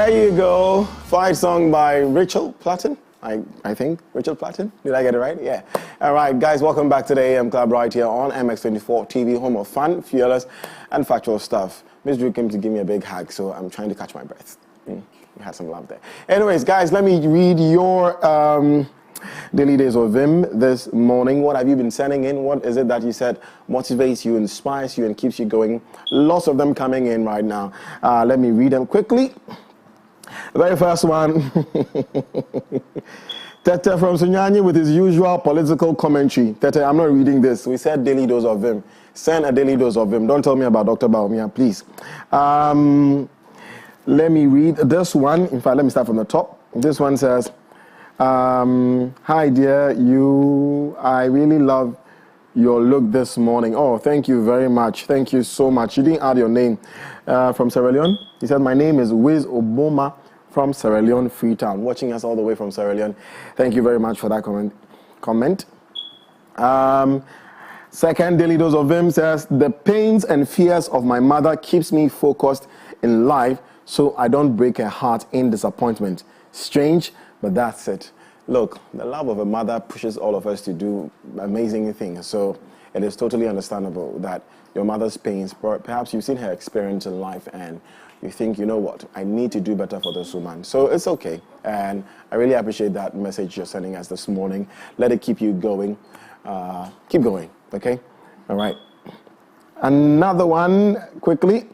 There you go. Fight song by Rachel Platten. I think Rachel Platten. Did I get it right? Yeah. All right, guys, welcome back to the AM Club right here on MX24 TV, home of fun, fearless, and factual stuff. Miss Drew came to give me a big hug, so I'm trying to catch my breath. We had some love there. Anyways, guys, let me read your daily days of Vim this morning. What have you been sending in? What is it that you said motivates you, inspires you, and keeps you going? Lots of them coming in right now. Let me read them quickly. The very first one, Tete from Sunyani with his usual political commentary. Tete, I'm not reading this. We said daily dose of Vim. Send a daily dose of Vim. Don't tell me about Dr. Baumia, please. Let me read this one. In fact, let me start from the top. This one says, hi dear, I really love your look this morning. Oh, thank you very much. Thank you so much. You didn't add your name. From Sierra Leone. He said, my name is Wiz Oboma from Sierra Leone, Freetown. Watching us all the way from Sierra Leone. Thank you very much for that comment. Second daily dose of Vim says, the pains and fears of my mother keeps me focused in life so I don't break her heart in disappointment. Strange, but that's it. Look, the love of a mother pushes all of us to do amazing things. So it is totally understandable that your mother's pains, perhaps you've seen her experience in life and you think, you know what, I need to do better for this woman. So it's okay. And I really appreciate that message you're sending us this morning. Let it keep you going. Keep going, okay? All right. Another one, quickly.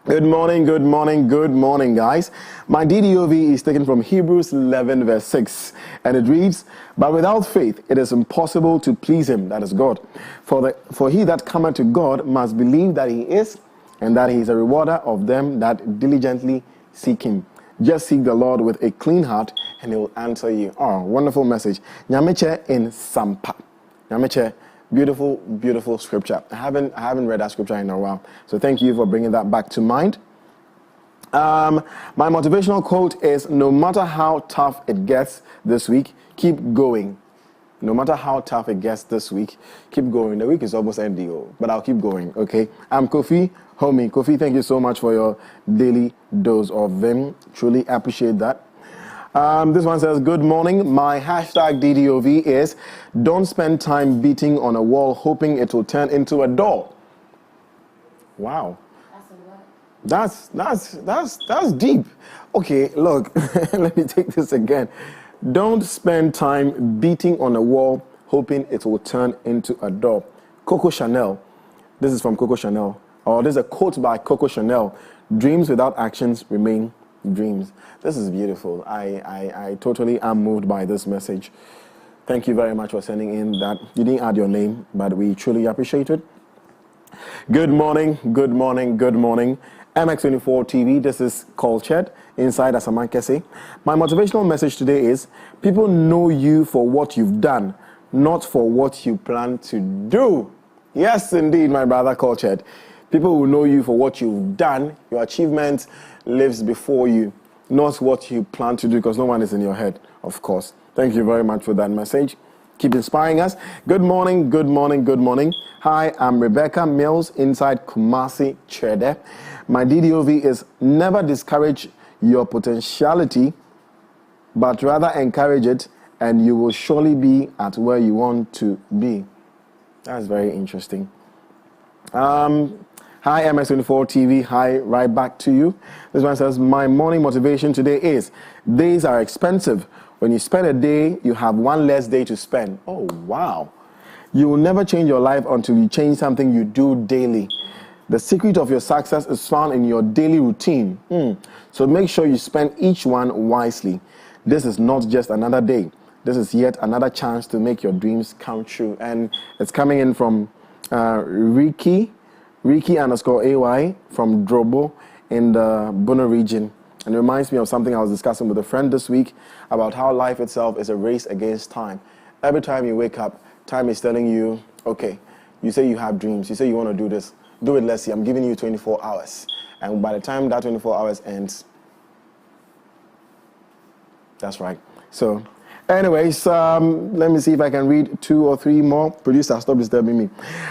Good morning, good morning, good morning, guys. My DDOV is taken from Hebrews 11, verse 6, and it reads, but without faith it is impossible to please him, that is God. For he that cometh to God must believe that he is, and that he is a rewarder of them that diligently seek him. Just seek the Lord with a clean heart, and he will answer you. Oh, wonderful message. Nyameche in Sampa. Nyameche. Beautiful, beautiful scripture. I haven't read that scripture in a while. So thank you for bringing that back to mind. My motivational quote is, no matter how tough it gets this week, keep going. No matter how tough it gets this week, keep going. The week is almost ending, but I'll keep going, okay? I'm Kofi, homie. Kofi, thank you so much for your daily dose of Vim. Truly appreciate that. This one says, good morning. My hashtag DDOV is, don't spend time beating on a wall hoping it will turn into a door. Wow. That's deep. Okay, look, let me take this again. Don't spend time beating on a wall hoping it will turn into a door. Coco Chanel. This is from Coco Chanel. Or there's a quote by Coco Chanel. Dreams without actions remain dreams. This is beautiful. I totally am moved by this message. Thank you very much for sending in that. You didn't add your name, but we truly appreciate it. Good morning, good morning, good morning. MX24 TV, this is Cultured inside Asaman Kese. My motivational message today is, people know you for what you've done, not for what you plan to do. Yes, indeed, my brother Cultured. People will know you for what you've done. Your achievement lives before you, not what you plan to do, because no one is in your head, of course. Thank you very much for that message. Keep inspiring us. Good morning, good morning, good morning. Hi, I'm Rebecca Mills inside Kumasi Chede. My DDOV is, never discourage your potentiality, but rather encourage it, and you will surely be at where you want to be. That's very interesting. Hi, MS24 TV. Hi, right back to you. This one says, my morning motivation today is, days are expensive. When you spend a day, you have one less day to spend. Oh, wow. You will never change your life until you change something you do daily. The secret of your success is found in your daily routine. So make sure you spend each one wisely. This is not just another day. This is yet another chance to make your dreams come true. And it's coming in from Ricky _AY from Drobo in the Bono region. And it reminds me of something I was discussing with a friend this week about how life itself is a race against time. Every time you wake up, time is telling you, okay, you say you have dreams, you say you want to do this, do it, let's see, I'm giving you 24 hours. And by the time that 24 hours ends, that's right. So, anyways, let me see if I can read 2 or 3 more. Producer, stop disturbing me.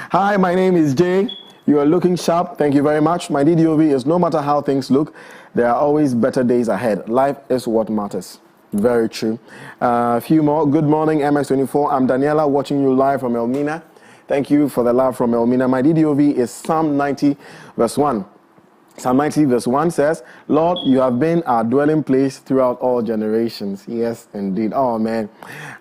Hi, my name is Jay. You are looking sharp. Thank you very much. My DDOV is no matter how things look, there are always better days ahead. Life is what matters. Very true. A few more. Good morning, MX24. I'm Daniela, watching you live from Elmina. Thank you for the love from Elmina. My DDOV is Psalm 90, verse 1. Psalm 90, verse 1 says, Lord, you have been our dwelling place throughout all generations. Yes, indeed. Oh, man.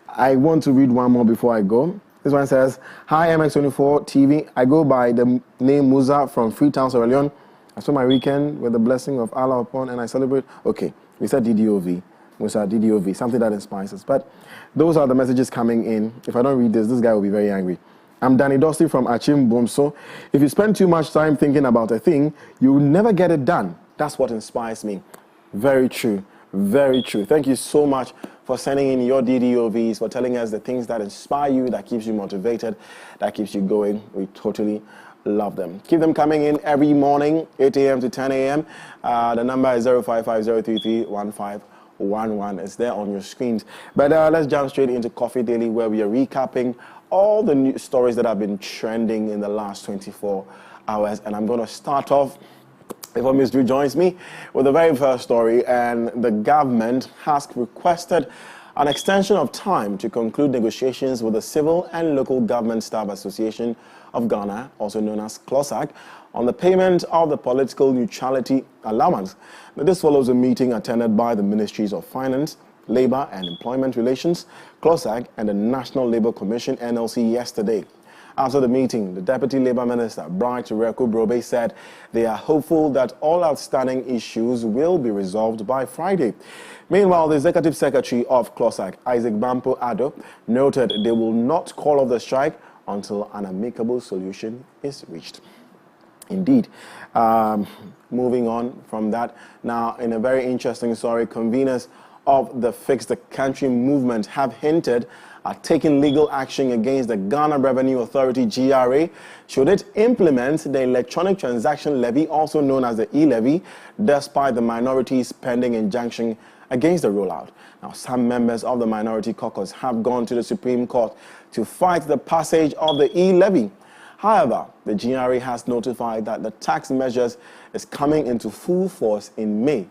I want to read one more before I go. This one says, Hi, MX24 TV. I go by the name Musa from Freetown, Sierra Leone. I spent my weekend with the blessing of Allah upon, and I celebrate. Okay, we said DDOV. Musa, DDOV, something that inspires us. But those are the messages coming in. If I don't read this guy will be very angry. I'm Danny Dosty from Achim Bomso. If you spend too much time thinking about a thing, you will never get it done. That's what inspires me. Very true. Very true. Thank you so much for sending in your DDOVs, for telling us the things that inspire you, that keeps you motivated, that keeps you going. We totally love them. Keep them coming in every morning, 8 a.m. to 10 a.m. The number is 0550331511. It's there on your screens. But let's jump straight into Coffee Daily, where we are recapping all the new stories that have been trending in the last 24 hours. And I'm going to start off, before Ms. Drew joins me, with the very first story. And the government has requested an extension of time to conclude negotiations with the Civil and Local Government Staff Association of Ghana, also known as CLOSAG, on the payment of the political neutrality allowance. Now, this follows a meeting attended by the Ministries of Finance, Labour and Employment Relations, CLOSAG, and the National Labour Commission, NLC, yesterday. After the meeting, the Deputy Labour Minister, Bright Reku Brobe, said they are hopeful that all outstanding issues will be resolved by Friday. Meanwhile, the Executive Secretary of CLOSAG, Isaac Bampo Addo, noted they will not call off the strike until an amicable solution is reached. Indeed. Moving on from that, now in a very interesting story, conveners of the Fix the Country movement have hinted at taking legal action against the Ghana Revenue Authority, GRA, should it implement the electronic transaction levy, also known as the e-levy, despite the minority's pending injunction against the rollout. Now, some members of the minority caucus have gone to the Supreme Court to fight the passage of the e-levy. However, the GRA has notified that the tax measures is coming into full force in May.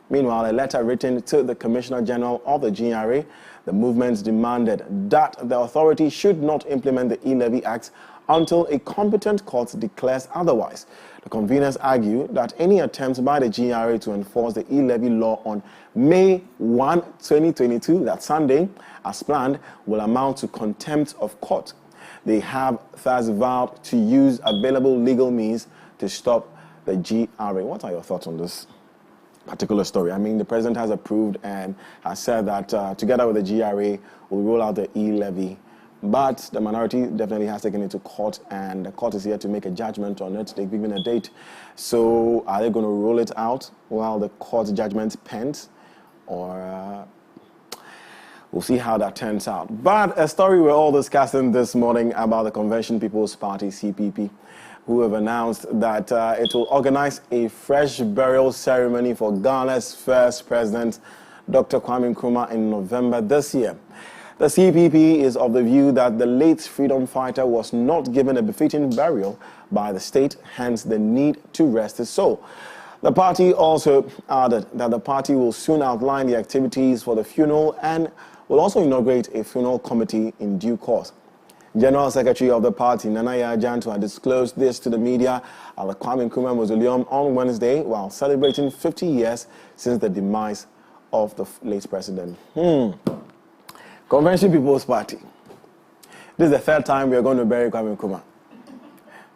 Meanwhile, a letter written to the Commissioner General of the GRA, the movement demanded that the authority should not implement the e-levy act until a competent court declares otherwise. The conveners argue that any attempt by the GRA to enforce the e-levy law on May 1, 2022, that Sunday, as planned, will amount to contempt of court. They have thus vowed to use available legal means to stop the GRA. What are your thoughts on this particular story? I mean, the president has approved and has said that together with the GRA, will roll out the e-levy. But the minority definitely has taken it to court, and the court is here to make a judgment on it. They've given a date. So are they going to roll it out while the court judgment pens? Or we'll see how that turns out. But a story we're all discussing this morning about the Convention People's Party, CPP, who have announced that it will organize a fresh burial ceremony for Ghana's first president, Dr. Kwame Nkrumah, in November this year. The CPP is of the view that the late freedom fighter was not given a befitting burial by the state, hence the need to rest his soul. The party also added that the party will soon outline the activities for the funeral and will also inaugurate a funeral committee in due course. General Secretary of the party, Nana Yajanto, had disclosed this to the media at the Kwame Nkrumah Mausoleum on Wednesday while celebrating 50 years since the demise of the late president. Convention People's Party. This is the third time we are going to bury Kwame Nkrumah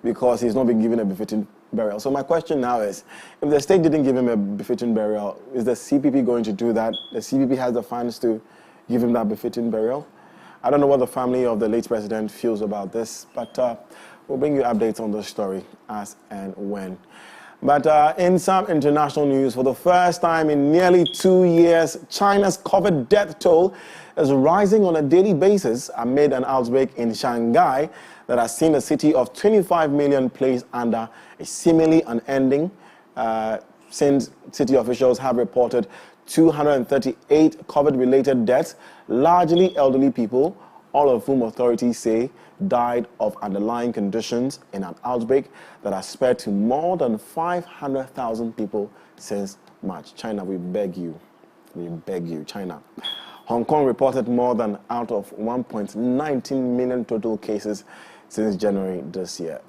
because he's not been given a befitting burial. So my question now is, if the state didn't give him a befitting burial, is the CPP going to do that? The CPP has the funds to give him that befitting burial? I don't know what the family of the late president feels about this, but we'll bring you updates on this story as and when. But in some international news, for the first time in nearly 2 years, China's COVID death toll is rising on a daily basis amid an outbreak in Shanghai that has seen a city of 25 million placed under a seemingly unending, since city officials have reported 238 COVID-related deaths, largely elderly people, all of whom authorities say died of underlying conditions in an outbreak that has spread to more than 500,000 people since March. China, we beg you. We beg you, China. Hong Kong reported more than out of 1.19 million total cases since January this year.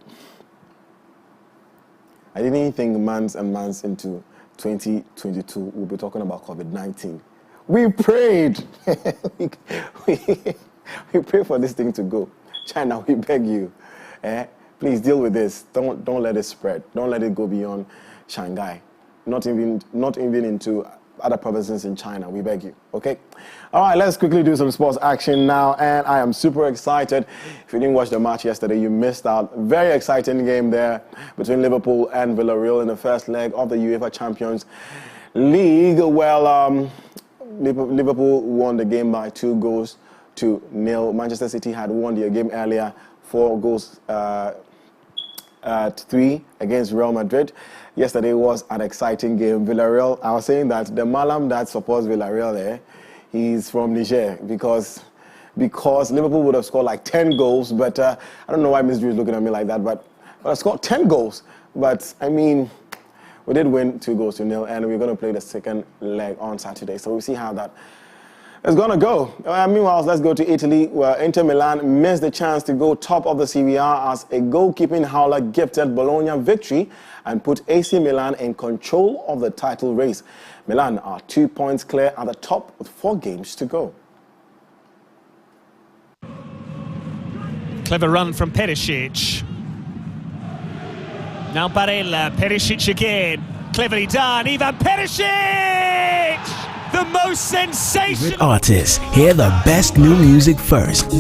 I didn't think months and months into 2022 we'll be talking about COVID-19. We prayed. we prayed for this thing to go. China, we beg you. Please deal with this. Don't let it spread. Don't let it go beyond Shanghai. Not even into other provinces in China. We beg you. Okay? All right, let's quickly do some sports action now. And I am super excited. If you didn't watch the match yesterday, you missed out. Very exciting game there between Liverpool and Villarreal in the first leg of the UEFA Champions League. Well, Liverpool won the game by 2-0. Manchester City had won their game earlier, 4-3 against Real Madrid. Yesterday was an exciting game. Villarreal, I was saying that the Malam that supports Villarreal there, he's from Niger because Liverpool would have scored like 10 goals, but I don't know why Ms. Drew is looking at me like that, but I scored 10 goals. But, I mean, we did win 2-0, and we're going to play the second leg on Saturday, so we'll see how that is going to go. Meanwhile, let's go to Italy, where Inter Milan missed the chance to go top of the Serie A as a goalkeeping howler gifted Bologna victory and put AC Milan in control of the title race. Milan are 2 points clear at the top with 4 games to go. Clever run from Perisic. Now Barella, Perisic again. Cleverly done, Ivan Perisic! The most sensational artists, hear the best new music first.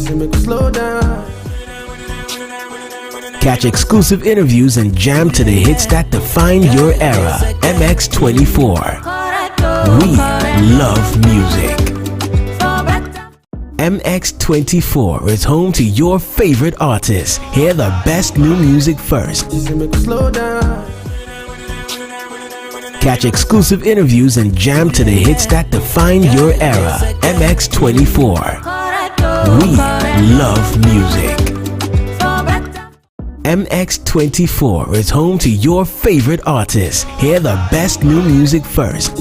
Catch exclusive interviews and jam to the hits that define your era. MX24. We love music. MX24 is home to your favorite artists. Hear the best new music first. Catch exclusive interviews and jam to the hits that define your era. MX24. We love music. MX24 is home to your favorite artists. Hear the best new music first.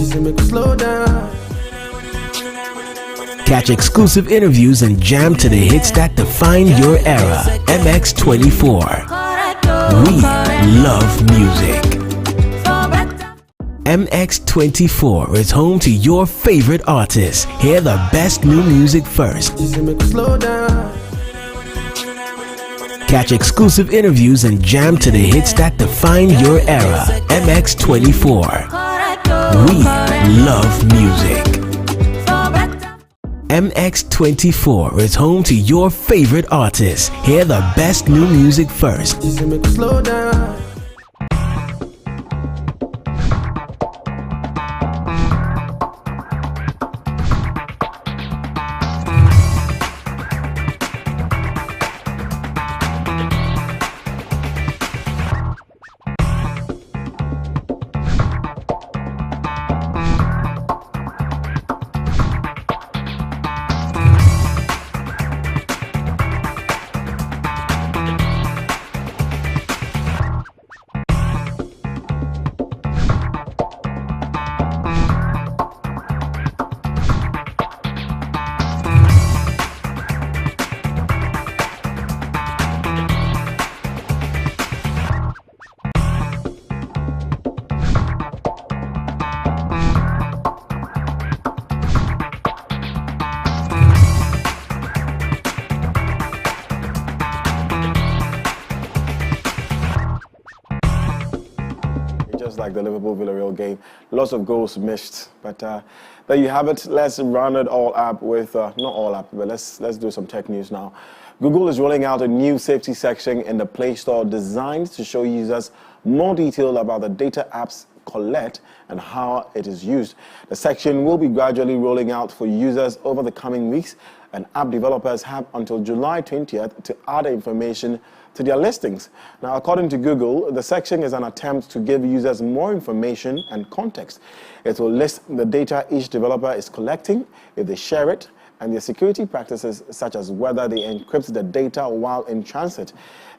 Catch exclusive interviews and jam to the hits that define your era. MX24. We love music. MX24 is home to your favorite artists. Hear the best new music first. Catch exclusive interviews and jam to the hits that define your era. MX24. We love music. MX24 is home to your favorite artists. Hear the best new music first. Like the Liverpool-Villarreal game, lots of goals missed, but there you have it. Let's round it all up with not all up, but let's do some tech news now. Google is rolling out a new safety section in the Play Store designed to show users more detail about the data apps collect and how it is used. The section will be gradually rolling out for users over the coming weeks, and app developers have until July 20th to add information to their listings. Now, according to Google, the section is an attempt to give users more information and context. It will list the data each developer is collecting, if they share it, and their security practices, such as whether they encrypt the data while in transit.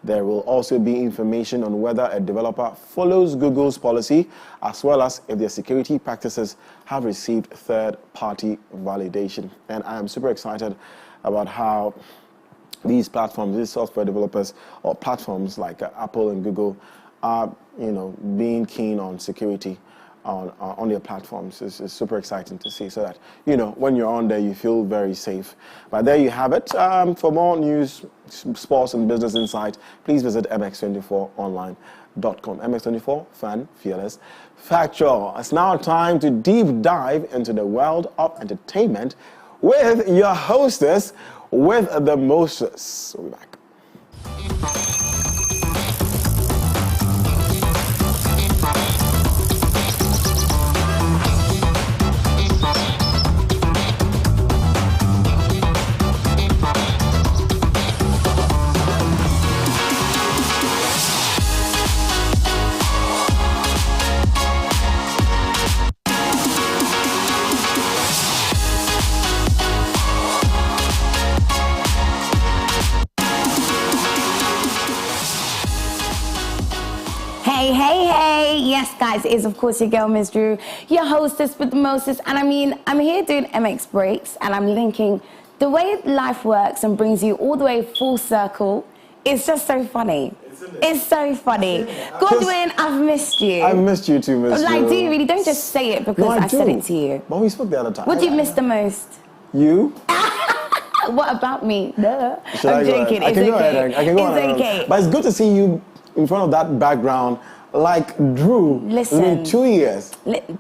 There will also be information on whether a developer follows Google's policy, as well as if their security practices have received third-party validation. And I am super excited about how these platforms, these software developers, or platforms like Apple and Google are, being keen on security on their platforms. It's super exciting to see, so that, when you're on there, you feel very safe. But there you have it. For more news, sports, and business insight, please visit mx24online.com. MX24, fun, fearless, factual. It's now time to deep dive into the world of entertainment with your hostess, with the Moses. We'll be back. Hey, yes guys, it is of course your girl Ms. Drew, your hostess with the mostest, and I'm here doing MX Breaks, and I'm linking the way life works and brings you all the way full circle. It's just so funny. It's so funny. Godwin, I've missed you. I've missed you too, Ms. Like, Drew. do you really? Don't just say it because I said it to you. But we spoke the other time. What do you miss the most? You? What about me? Duh. Should I'm joking. I can go ahead. I can go on. It's okay. But it's good to see you in front of that background. Like Drew, listen, in 2 years.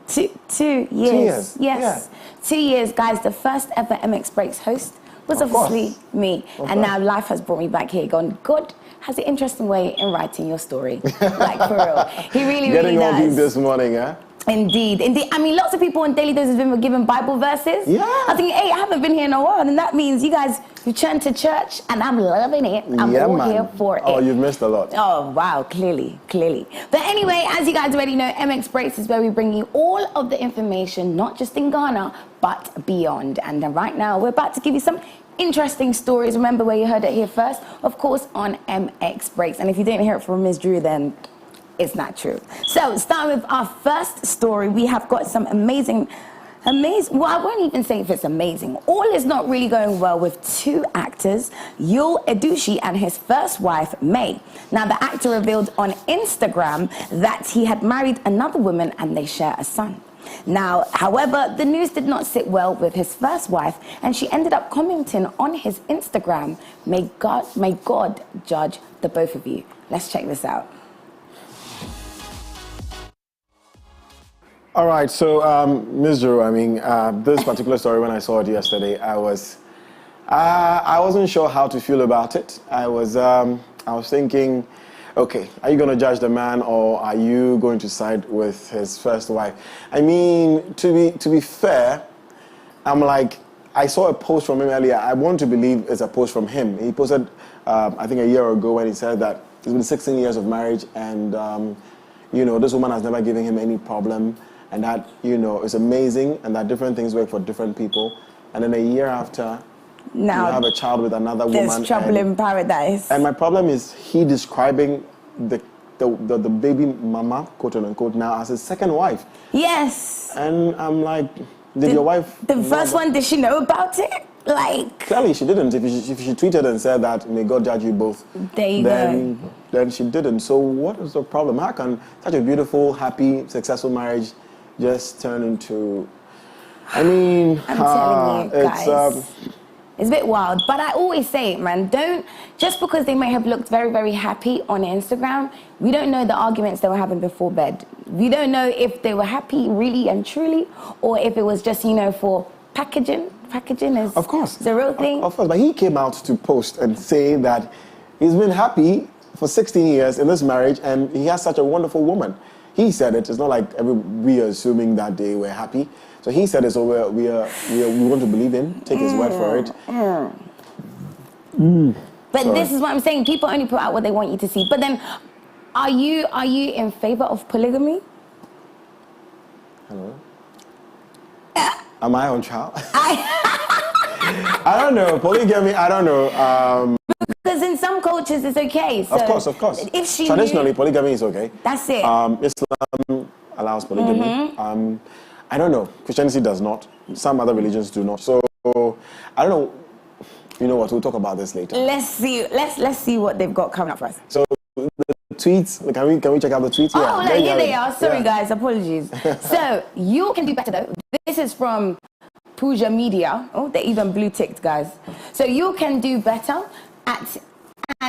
2 years. Yes. 2 years, guys. The first ever MX Breaks host was obviously me. And now life has brought me back here. God has an interesting way in writing your story. Like, for real. He really does. Getting all deep this morning, huh? Indeed. I mean, lots of people on Daily Dose have been given Bible verses. Yeah. I think, hey, I haven't been here in a while, and that means you guys returned to church, and I'm loving it. I'm all here for it. Oh, you've missed a lot. Oh, wow, clearly. But anyway, as you guys already know, MX Breaks is where we bring you all of the information, not just in Ghana, but beyond. And then right now, we're about to give you some interesting stories. Remember where you heard it here first? Of course, on MX Breaks. And if you didn't hear it from Ms. Drew, then it's not true. So, starting with our first story, we have got some amazing, well, I won't even say if it's amazing. All is not really going well with two actors, Yul Edochie and his first wife, May. Now, the actor revealed on Instagram that he had married another woman and they share a son. Now, however, the news did not sit well with his first wife, and she ended up commenting on his Instagram, may God judge the both of you. Let's check this out. All right, so Ms. Drew, this particular story, when I saw it yesterday, I wasn't sure how to feel about it. I was thinking, okay, are you going to judge the man, or are you going to side with his first wife? I mean, to be fair, I'm like, I saw a post from him earlier. I want to believe it's a post from him. He posted, I think a year ago, when he said that it's been 16 years of marriage, and this woman has never given him any problem. And that, is amazing, and that different things work for different people. And then a year after, now, you have a child with another woman. There's trouble in paradise. And my problem is he describing the baby mama, quote unquote, now as his second wife. Yes. And I'm like, did your wife... The first one, did she know about it? Like... Clearly she didn't. If she tweeted and said that, may God judge you both, then she didn't. So what is the problem? How can such a beautiful, happy, successful marriage just turn into... I'm telling you, guys, it's a bit wild. But I always say it, man, just because they may have looked very, very happy on Instagram, we don't know the arguments they were having before bed. We don't know if they were happy really and truly, or if it was just, for packaging. Packaging is, of course, the real thing. Of course, but he came out to post and say that he's been happy for 16 years in this marriage, and he has such a wonderful woman. He said it. It's not like we are assuming that they were happy. So he said it. So we want to believe him. Take his word for it. But this is what I'm saying. People only put out what they want you to see. But then, are you in favor of polygamy? Hello. Am I on trial? I don't know. Polygamy, I don't know. Because in some cultures it's okay. So of course. If she Traditionally, polygamy is okay. that's it. Islam allows polygamy. I don't know. Christianity does not. Some other religions do not. So I don't know. You know what? We'll talk about this later. Let's see. Let's see what they've got coming up for us. So the tweets. Can we check out the tweets? Oh, here they are. Sorry, guys. Apologies. So you can do better though. This is from Puja Media. Oh, they even blue ticked, guys. So you can do better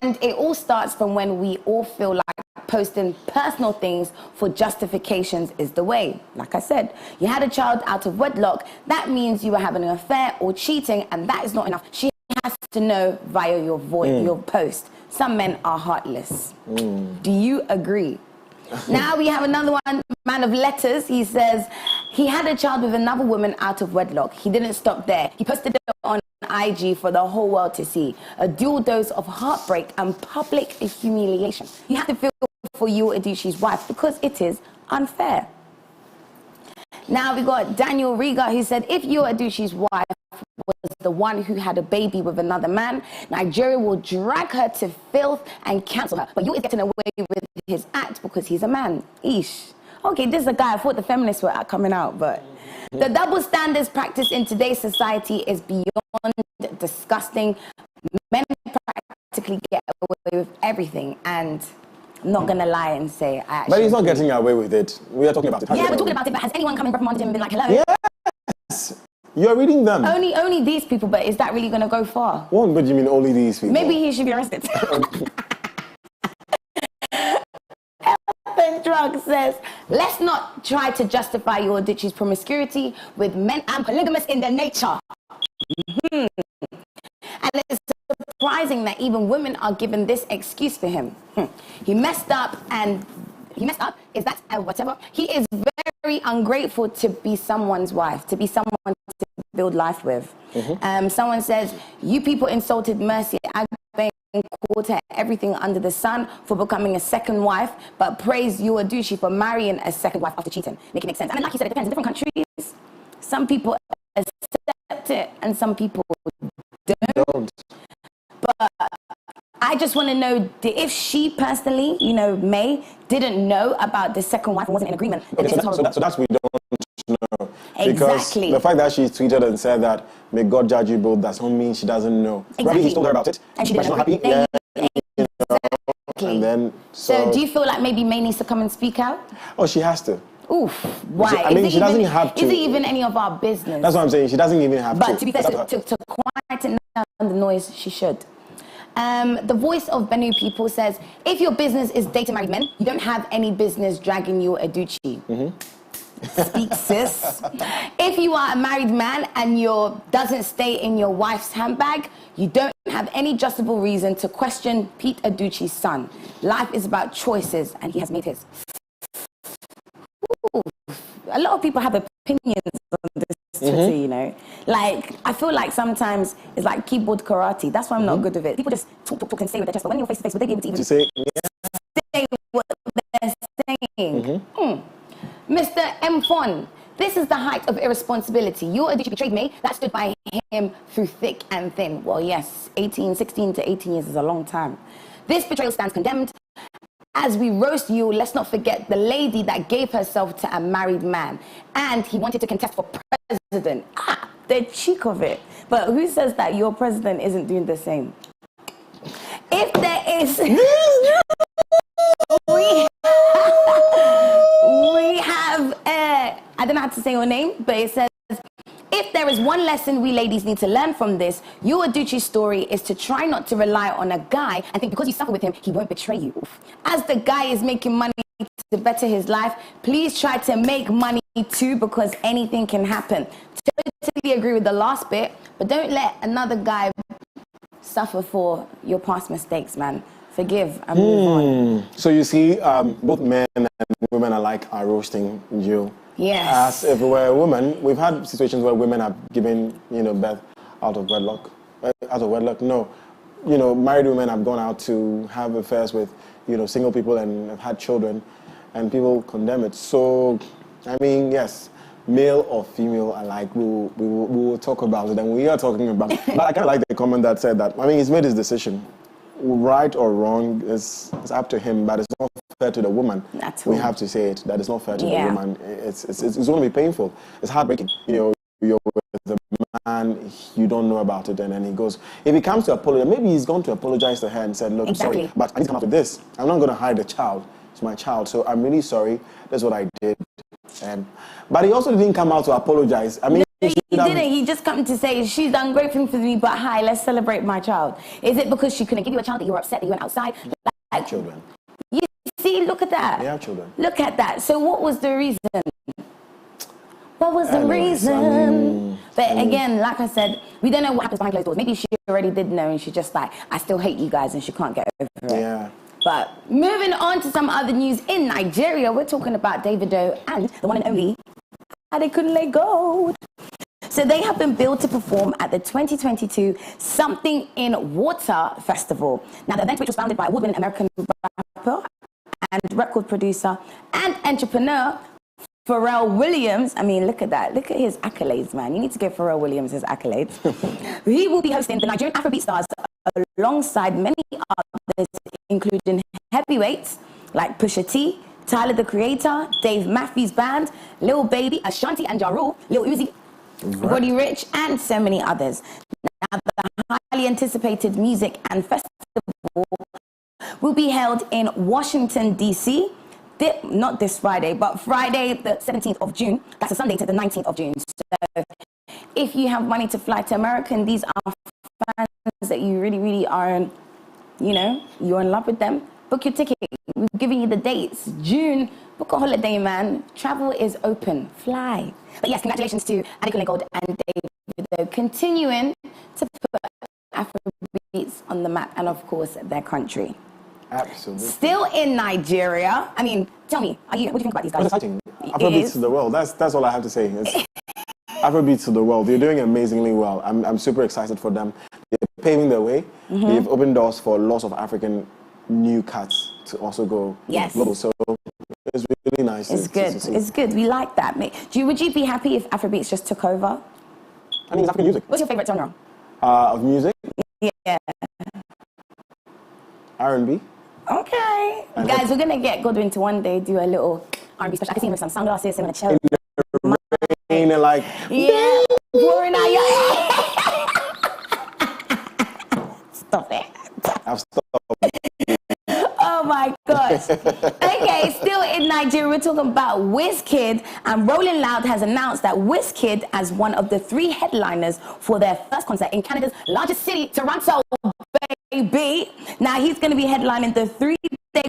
and it all starts from when we all feel like posting personal things for justifications is the way. Like I said, you had a child out of wedlock. That means you were having an affair or cheating, and that is not enough. She has to know via your voice, your post. Some men are heartless. Do you agree? Now we have another one, man of letters. He says he had a child with another woman out of wedlock. He didn't stop there. He posted it on IG for the whole world to see. A dual dose of heartbreak and public humiliation. You have to feel for Yul Edochie's wife because it is unfair. Now we got Daniel Riga who said if Yul Edochie's wife was the one who had a baby with another man, Nigeria will drag her to filth and cancel her. But Yul is getting away with his act because he's a man. Eesh. Okay, this is a guy I thought the feminists were coming out, but the double standards practiced in today's society is beyond disgusting. Men practically get away with everything, and I'm not gonna lie and say I actually. But he's not getting away with it. We are talking about it. Yeah, we're talking about it. But has anyone come and reprimanded him and been like, "Hello"? Yes. You're reading them. Only these people, but is that really gonna go far? What do you mean only these people? Maybe he should be arrested. Drug says, let's not try to justify Yul Edochie's promiscuity with men and polygamous in their nature. And it's surprising that even women are given this excuse for him. He messed up, is that whatever? He is very ungrateful to be someone's wife, to be someone to build life with. Someone says, you people insulted Mercy and called her everything under the sun for becoming a second wife, but praise Yul Edochie for marrying a second wife after cheating. Make it make sense. And like you said, it depends. In different countries, some people accept it and some people don't. But I just want to know if she personally, May, didn't know about the second wife and wasn't in agreement. Okay, so that's we don't know. Exactly. Because the fact that she tweeted and said that, may God judge you both, does not mean she doesn't know. Exactly. Probably he told her about it. And she but didn't. she's not happy. Exactly. And then, so do you feel like maybe May needs to come and speak out? Oh, she has to. Oof, why? I mean, she doesn't have to. Is it even any of our business? That's what I'm saying. She doesn't even have to. But to be fair, to quieten down the noise, she should. The voice of Benue people says, if your business is dating married men, you don't have any business dragging Yul Edochie. Speak, sis. If you are a married man and your doesn't stay in your wife's handbag, you don't have any justifiable reason to question Pete Edochie's son. Life is about choices, and he has made his. Ooh. A lot of people have opinions on this Twitter, Like, I feel like sometimes it's like keyboard karate. That's why I'm not good with it. People just talk and say with their chest, but when you're face to face, would they be able to even say what they're saying? Mr. M. Fon, this is the height of irresponsibility. Yul Edochie betrayed me. That stood by him through thick and thin. Well, yes, 16 to 18 years is a long time. This betrayal stands condemned. As we roast Yul, let's not forget the lady that gave herself to a married man. And he wanted to contest for president. The cheek of it. But who says that your president isn't doing the same? If there is... we have... I don't know how to say your name, but it says... If there is one lesson we ladies need to learn from this, Yul Edochie's story is to try not to rely on a guy and think because you suffer with him, he won't betray you. As the guy is making money to better his life, please try to make money too, because anything can happen. Totally agree with the last bit, but don't let another guy suffer for your past mistakes, man. Forgive and move on. So you see, both men and women alike are roasting Yul. Yes. As if we were a woman, we've had situations where women have given, birth out of wedlock. No. Married women have gone out to have affairs with, single people and have had children, and people condemn it. So, I mean, yes, male or female alike, we will talk about it, and we are talking about it. But I kind of like the comment that said that, I mean, he's made his decision. Right or wrong, it's up to him, but it's not fair to the woman. We have to say it, that it's not fair to the woman. It's going to be painful. It's heartbreaking. You know, you're with a man, you don't know about it, and then he goes, if he comes to apologize, maybe he's going to apologize to her and said, look, sorry, but I need to come up with this. I'm not going to hide the child. It's my child, so I'm really sorry. That's what I did. But he also didn't come out to apologize. I mean, he didn't. He just come to say, she's done great things for me, but hi, let's celebrate my child. Is it because she couldn't give you a child that you were upset that you went outside? Like, children. You see, look at that. They have children. Look at that. So what was the reason? What was the reason? But again, like I said, we don't know what happens behind closed doors. Maybe she already did know and she's just like, I still hate you guys, and she can't get over it. Yeah. But moving on to some other news in Nigeria, we're talking about Davido and the one and only Adekunle Gold. So they have been billed to perform at the 2022 Something in Water Festival. Now, the event, which was founded by award-winning American rapper and record producer and entrepreneur Pharrell Williams. I mean, look at that. Look at his accolades, man. You need to give Pharrell Williams his accolades. He will be hosting the Nigerian Afrobeat stars alongside many others, including heavyweights like Pusha T, Tyler the Creator, Dave Matthews Band, Lil Baby, Ashanti and Ja Rule, Lil Uzi, Roddy Rich, and so many others. Now, the highly anticipated music and festival will be held in Washington, D.C., not this Friday, but Friday the 17th of June. That's a Sunday to the 19th of June. So if you have money to fly to America, and these are fans that you really, really are, you know, you're in love with them, book your ticket. We're giving you the dates. June, book a holiday, man. Travel is open. Fly. But yes, congratulations to Adekunle Gold and Davido, continuing to put Afrobeats on the map, and of course, their country. Absolutely. Still in Nigeria. I mean, tell me, what do you think about these guys? It's exciting. Afrobeats to the world. That's all I have to say. It's Afrobeats to the world. They're doing amazingly well. I'm super excited for them. They're paving the way. They've opened doors for lots of African new cats to also go global. So it's really nice. It's good. It's good. We like that. Would you be happy if Afrobeats just took over? I mean, it's African music. What's your favorite genre? Of music? Yeah. R&B. Okay. Guys, we're going to get Godwin to one day do a little R&B special. I can see him with some sunglasses and a chair. And like... Yeah. Pouring out your... Stop it. I've stopped. Oh my gosh. Okay, still in Nigeria, we're talking about Wizkid, and Rolling Loud has announced that Wizkid as one of the 3 headliners for their first concert in Canada's largest city, Toronto, baby. Now he's going to be headlining the 3-day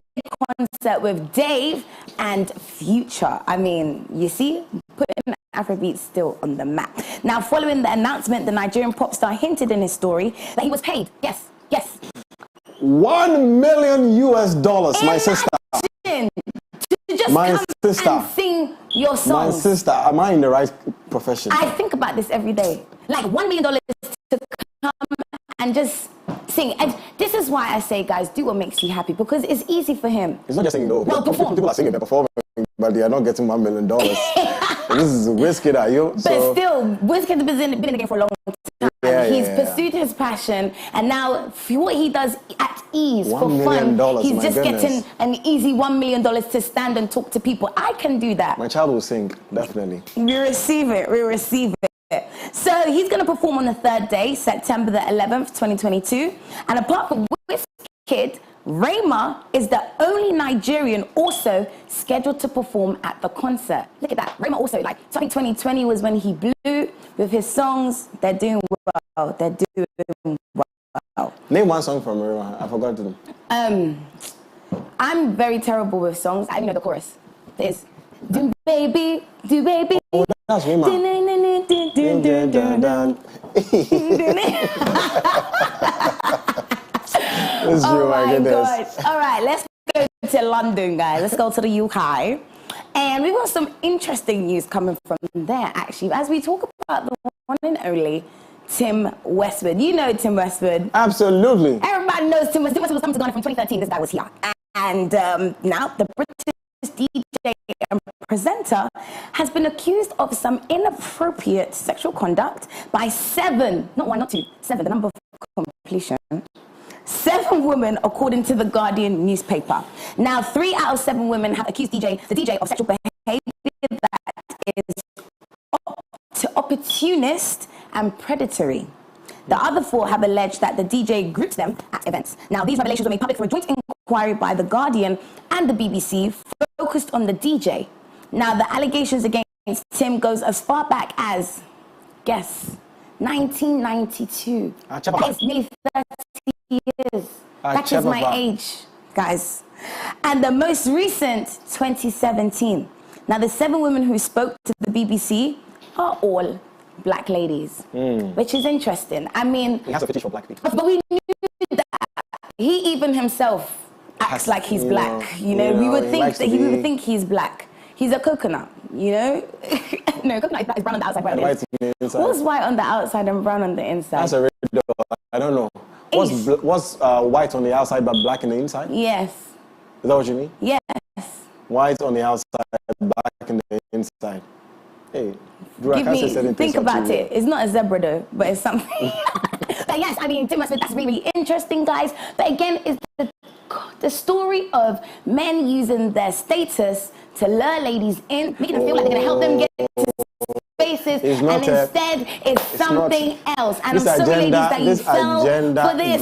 concert with Dave and Future. I mean, you see, putting Afrobeat still on the map. Now, following the announcement, the Nigerian pop star hinted in his story that he was paid. Yes. $1 million, my sister. To just my come sister. and sing your songs. My sister, am I in the right profession? I think about this every day. Like $1 million to come and just sing. And this is why I say, guys, do what makes you happy, because it's easy for him. It's not just singing, though. Well, perform. People are singing, they're performing, but they are not getting $1 million. This is Wizkid, are you? But still, Wizkid has been in the game for a long time. He's pursued his passion, and now what he does at ease for fun, he's just getting an easy $1 million to stand and talk to people. I can do that. My child will sing, definitely. We receive it. So he's going to perform on the 3rd day, September the 11th, 2022. And apart from Wizkid, Rema is the only Nigerian also scheduled to perform at the concert. Look at that. Rema also, like, I think 2020 was when he blew with his songs. They're doing well. Name one song from Rema. I forgot to. I'm very terrible with songs. I don't know the chorus. There's do baby, do baby. Oh, that's Rema. Oh my gosh. All right, let's go to London, guys. Let's go to the UK. And we've got some interesting news coming from there, actually, as we talk about the one and only Tim Westwood. You know Tim Westwood. Absolutely. Everybody knows Tim Westwood. Tim Westwood was coming to Ghana from 2013. This guy was here. And now the British DJ and presenter presenter has been accused of some inappropriate sexual conduct by 7, not 1, not 2, 7, the number of completion. 7 women, according to the Guardian newspaper. Now, 3 out of 7 women have accused the DJ of sexual behavior that is opportunist and predatory. The other 4 have alleged that the DJ groups them at events. Now, these revelations were made public for a joint inquiry by The Guardian and the BBC, focused on the DJ. Now, the allegations against Tim goes as far back as, guess, 1992. It's nearly 30 years. That is my age, guys. And the most recent, 2017. Now, the 7 women who spoke to the BBC are all black ladies, which is interesting. I mean, he has a fetish for black people. But we knew that he even himself acts like he's black. You know, we would think that he would think he's black. He's a coconut, you know? No, coconut is brown on the outside, brown on the inside. What's white on the outside and brown on the inside? That's a red dog. I don't know. What's white on the outside but black on the inside? Yes. Is that what you mean? Yes. White on the outside, black on the inside. Hey, Drew, I can't say certain think things about it. It's not a zebra though, but it's something. But yes, I mean, Tim Smith, that's really interesting, guys. But again, it's the story of men using their status to lure ladies in, making them feel like they're going to help them get to spaces, and instead it's something else. And I'm sorry, ladies, that you fell for this.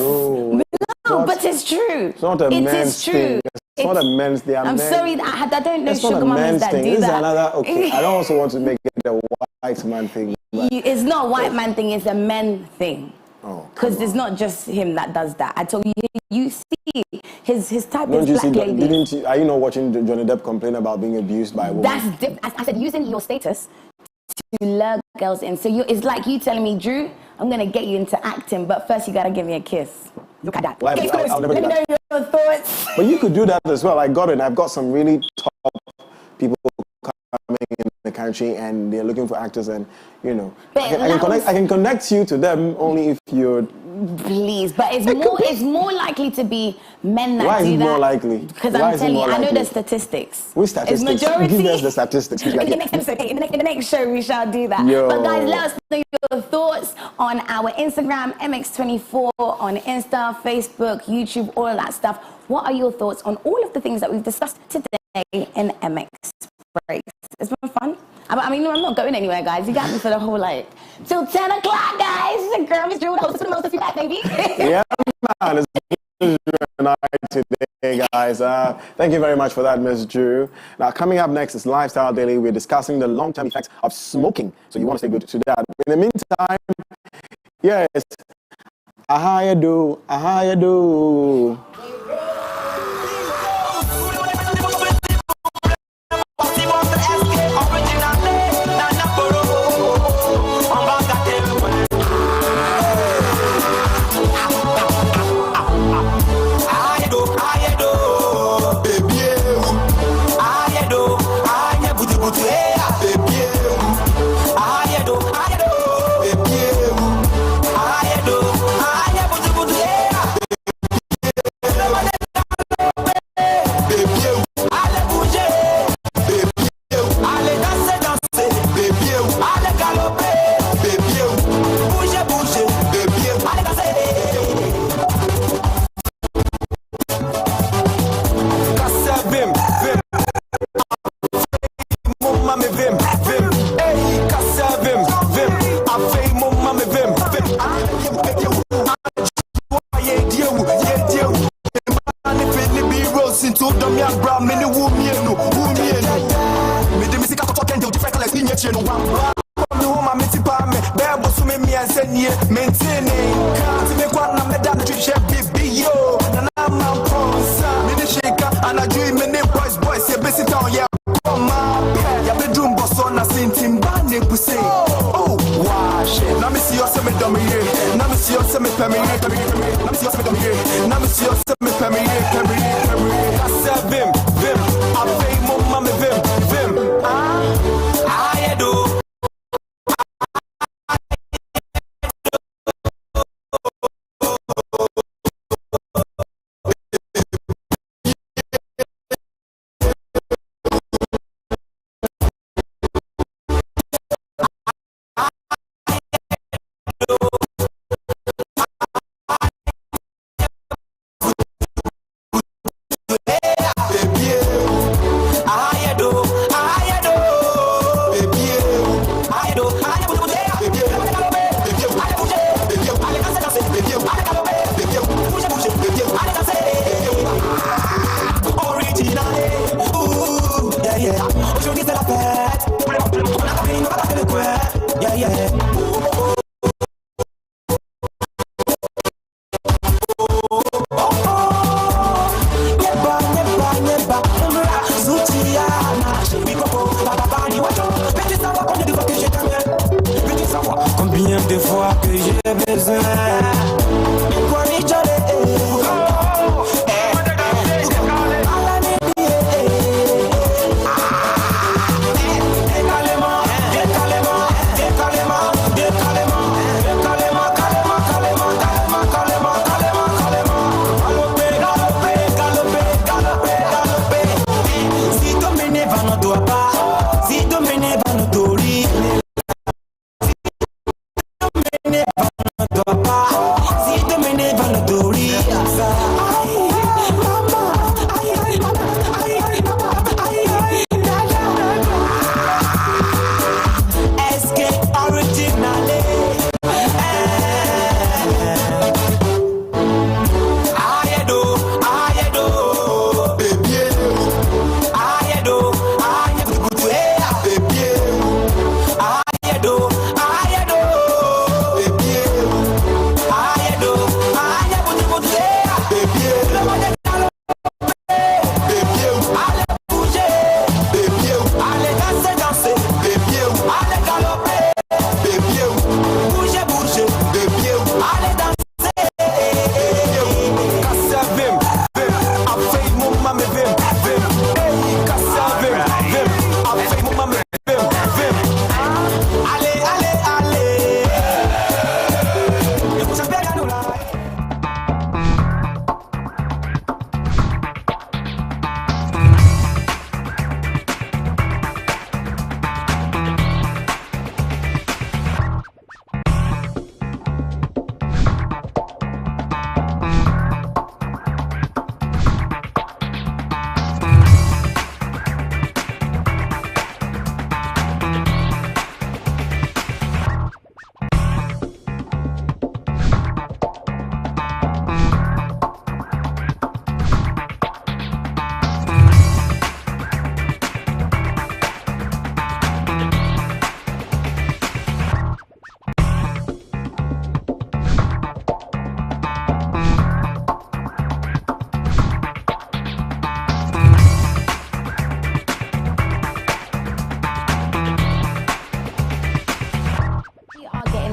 No, but it's true. It's not a men's thing. It's not a men's thing. I'm sorry, I don't know sugar mamas that do that. This is another, okay, I don't also want to make it a white man thing. It's not a white man thing, it's a men thing. Because it's not just him that does that. I told you, you see, his type is black lady. Are you not watching Johnny Depp complain about being abused by a woman? That's different. I said, using your status to lure girls in. So it's like you telling me, Drew, I'm going to get you into acting, but first you got to give me a kiss. Look at that. Well, I'll never Let me know your thoughts. But you could do that as well. I've got some really top people coming in the country and they're looking for actors, and you know, I can connect you to them only if you're. Please, but it's more likely to be men that do that. Why is it more likely? Because I'm telling you, I know the statistics. Which statistics? It's majority. Give us the statistics. In the next episode, in the next show, we shall do that. Yo. But guys, let us know your thoughts on our Instagram, MX24, on Insta, Facebook, YouTube, all of that stuff. What are your thoughts on all of the things that we've discussed today in MX Breaks? It's been fun. I mean, I'm not going anywhere, guys. You got me for the whole, till 10 o'clock, guys. It's a girl, Miss Drew, the host of the most of you back, baby. Yeah, man. It's Drew and I today, guys. Thank you very much for that, Miss Drew. Now, coming up next is Lifestyle Daily. We're discussing the long-term effects of smoking. So you want to stay good to that. In the meantime, yes, how you do. que j'ai besoin.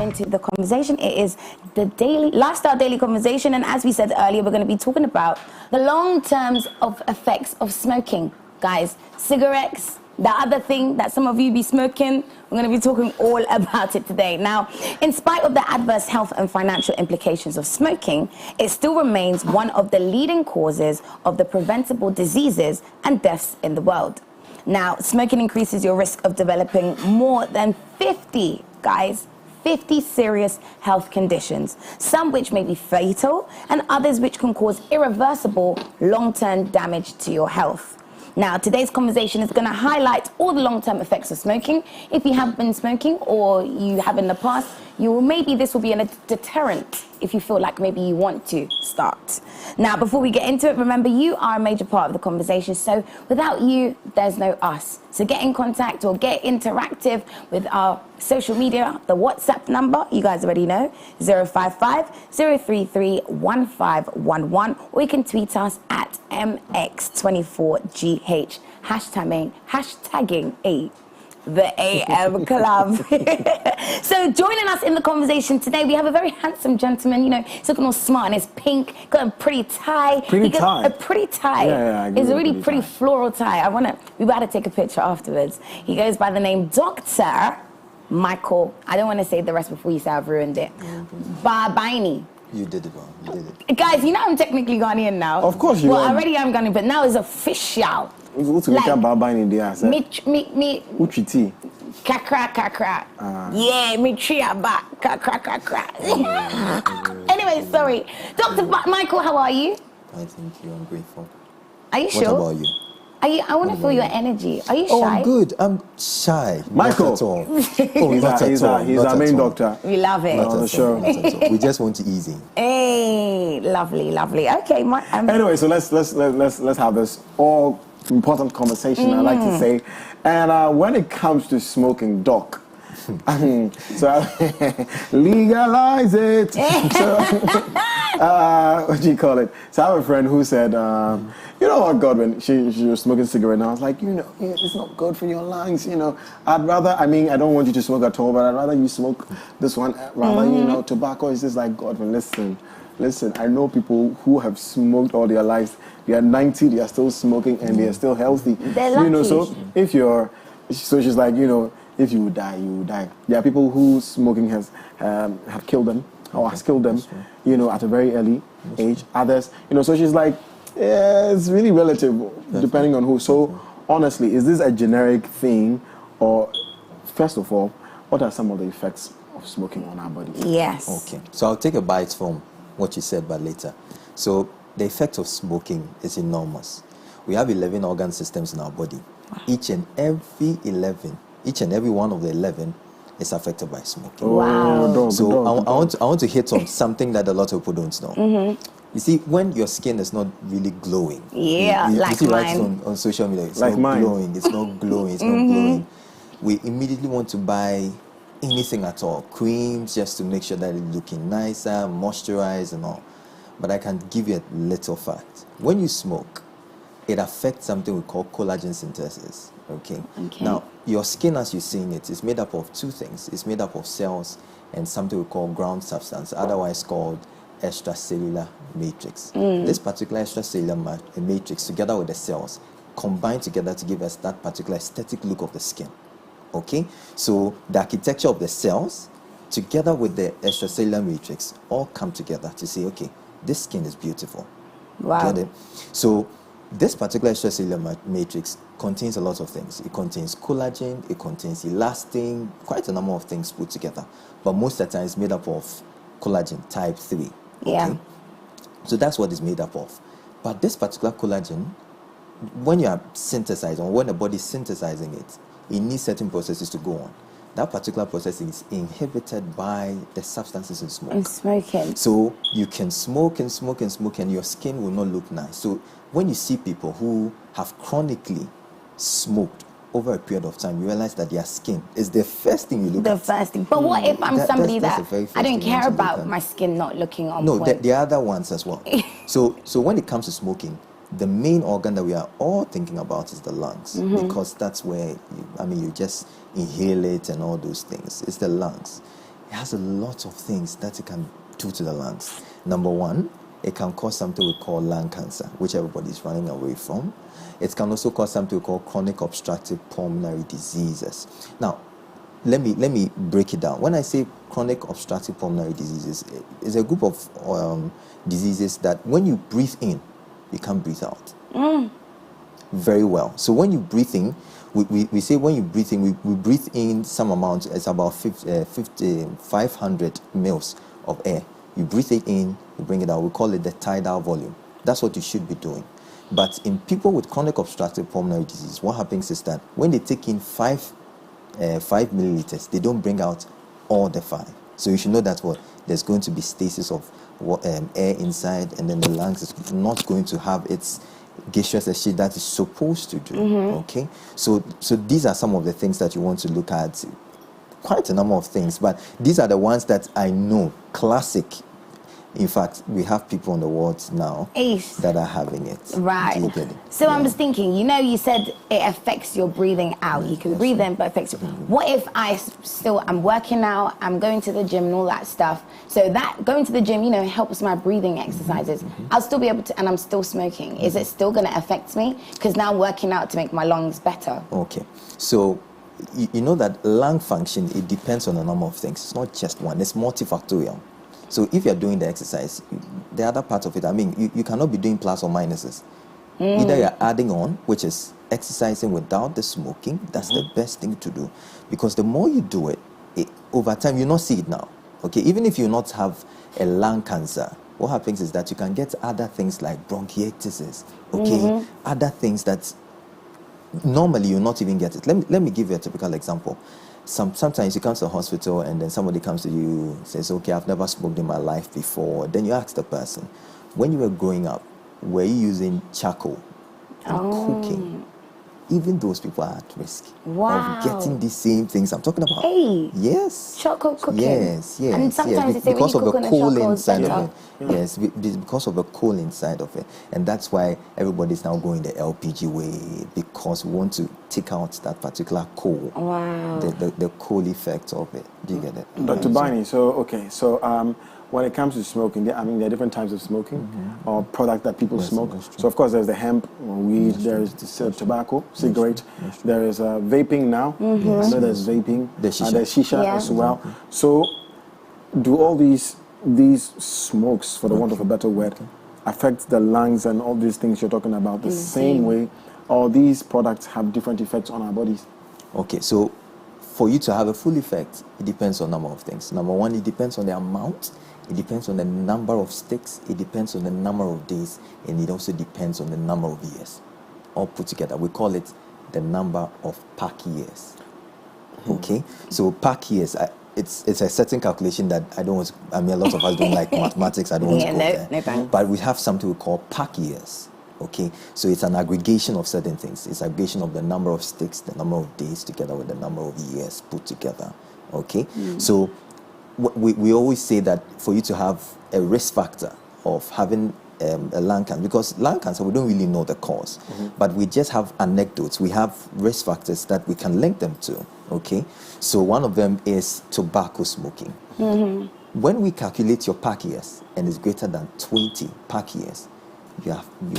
Into the conversation. It is the daily lifestyle daily conversation, and as we said earlier, we're going to be talking about the long terms of effects of smoking. Guys, cigarettes, the other thing that some of you be smoking, we're going to be talking all about it today. Now, in spite of the adverse health and financial implications of smoking, it still remains one of the leading causes of the preventable diseases and deaths in the world. Now, smoking increases your risk of developing more than 50 serious health conditions, some which may be fatal and others which can cause irreversible long-term damage to your health. Now, today's conversation is going to highlight all the long-term effects of smoking. If you have been smoking or you have in the past, maybe this will be a deterrent if you feel like maybe you want to start. Now, before we get into it, remember you are a major part of the conversation. So without you, there's no us. So get in contact or get interactive with our social media. The WhatsApp number, you guys already know, 055-033-1511. Or you can tweet us at MX24GH, hashtagging the AM Club. So joining us in the conversation today, we have a very handsome gentleman. You know, he's looking all smart and he's pink, got a pretty tie. A pretty tie. Yeah, it's a really pretty floral tie. We got to take a picture afterwards. He goes by the name Dr. Michael. I don't want to say the rest before you say I've ruined it. Barbaini. You did it wrong. You did it. Guys, you know I'm technically Ghanaian now. Of course you are. Well, I already am Ghanaian, but now it's official. Uchiti. Kakra. Yeah, me tria back. Kakra. Anyway, sorry. Dr. Michael, how are you? I thank you. I'm grateful. Are you sure? What about you? I want to feel your energy. Are you shy? Oh, I'm good. I'm shy. Michael. Not at all. He's our main doctor. We love it. Not at all. We just want it easy. Hey, lovely. Okay, anyway, so let's have this all important conversation. I like to say, and when it comes to smoking, doc. So legalize it. What do you call it? So I have a friend who said, you know what, Godwin, she was smoking cigarette, and I was like, it's not good for your lungs, I'd rather, I don't want you to smoke at all, but I'd rather you smoke this one, rather, tobacco is just like, Godwin, listen, I know people who have smoked all their lives, they are 90, they are still smoking, and they are still healthy. They're lucky. So she's like, if you die, you die. There are people who smoking have killed them, or has killed them, at a very early age. Others, so she's like, it's really relative, depending on who. So honestly, is this a generic thing, or first of all, what are some of the effects of smoking on our body? Yes. Okay. So I'll take a bite from what you said, but later. So the effect of smoking is enormous. We have 11 organ systems in our body. Wow. Each and every one of the 11 is affected by smoking. Wow. I want to hit on something that a lot of people don't know. Mm-hmm. You see, when your skin is not really glowing, like you see mine. on social media, it's like not mine. glowing, it's not glowing, it's not glowing. We immediately want to buy anything at all, creams, just to make sure that it's looking nicer, moisturized and all. But I can give you a little fact. When you smoke, it affects something we call collagen synthesis. Okay. Now, your skin, as you're seeing it, is made up of two things. It's made up of cells and something we call ground substance, otherwise called extracellular matrix. This particular extracellular matrix, together with the cells, combine together to give us that particular aesthetic look of the skin. Okay? So the architecture of the cells, together with the extracellular matrix, all come together to say, okay, this skin is beautiful. Wow. Get it? So this particular extracellular matrix contains a lot of things. It contains collagen, it contains elastin, quite a number of things put together. But most of the time it's made up of collagen type 3. Okay? Yeah. So that's what it's made up of. But this particular collagen, when you are synthesizing, or when the body is synthesizing it, it needs certain processes to go on. That particular process is inhibited by the substances in smoke. And smoking. So you can smoke and smoke and smoke, and your skin will not look nice. So when you see people who have chronically smoked over a period of time, you realize that their skin is the first thing you look at. The first thing. But what if I'm somebody that's that the very first I don't thing you care want to look about at. my skin not looking on No, point? there are other ones as well. So when it comes to smoking, the main organ that we are all thinking about is the lungs, because that's where you just inhale it and all those things. It's the lungs. It has a lot of things that it can do to the lungs. Number one, it can cause something we call lung cancer, which everybody's running away from. It can also cause something we call chronic obstructive pulmonary diseases. Now, let me break it down. When I say chronic obstructive pulmonary diseases, it's a group of diseases that when you breathe in, you can't breathe out. Very well. So when you breathe in, we say when you breathe in, we breathe in some amount. It's about 500 mils of air. You breathe it in, you bring it out. We call it the tidal volume. That's what you should be doing. But in people with chronic obstructive pulmonary disease, what happens is that when they take in 5 milliliters, they don't bring out all the 5. So you should know that there's going to be stasis of air inside, and then the lungs is not going to have its gaseous exchange that is supposed to do. Okay, so these are some of the things that you want to look at. Quite a number of things, but these are the ones that I know classic. In fact, we have people on the wards now that are having it. Right. So I'm just thinking, you said it affects your breathing out. You can breathe in, but it affects you. What if I'm working out, I'm going to the gym and all that stuff. So that going to the gym, helps my breathing exercises. I'll still be able to, and I'm still smoking. Is it still going to affect me? Because now I'm working out to make my lungs better. Okay. So you know that lung function, it depends on a number of things. It's not just one, it's multifactorial. So if you're doing the exercise, the other part of it, you cannot be doing plus or minuses. Either you're adding on, which is exercising without the smoking. That's the best thing to do. Because the more you do it, over time, you not see it now. Okay, even if you not have a lung cancer, what happens is that you can get other things like bronchiectasis, okay? Other things that normally you not even get it. Let me give you a typical example. Sometimes you come to the hospital and then somebody comes to you, says, okay, I've never smoked in my life before. Then you ask the person, when you were growing up, were you using charcoal and cooking? even those people are at risk Wow. of getting the same things I'm talking about. Hey. Yes. Charcoal cooking. Yes, yes. And sometimes yes. they say when because you of the cook on a coal charcoal, it's inside better. of it. Yes, because of the coal inside of it. And that's why everybody's now going the LPG way, because we want to take out that particular coal. Wow. The coal effect of it. Do you get it? Dr. Barney, so when it comes to smoking, there are different types of smoking or product that people smoke. that's true. So of course there's the hemp, weed, there's the tobacco, cigarette, there is vaping now. I know there's vaping, There's shisha. there's shisha Yeah. as well. So do all these smokes, for the want of a better word, affect the lungs and all these things you're talking about the same way, or these products have different effects on our bodies? Okay, so for you to have a full effect, it depends on a number of things. Number one, it depends on the amount, it depends on the number of sticks, it depends on the number of days, and it also depends on the number of years. All put together, we call it the number of pack years. Okay, so pack years, it's a certain calculation that a lot of us don't like mathematics. I don't want to go there. No thanks. But we have something we call pack years. Okay, so it's an aggregation of certain things. It's aggregation of the number of sticks, the number of days, together with the number of years put together. Okay, so we always say that for you to have a risk factor of having a lung cancer, because lung cancer, we don't really know the cause, but we just have anecdotes. We have risk factors that we can link them to. Okay, so one of them is tobacco smoking. When we calculate your pack years and it's greater than 20 pack years, you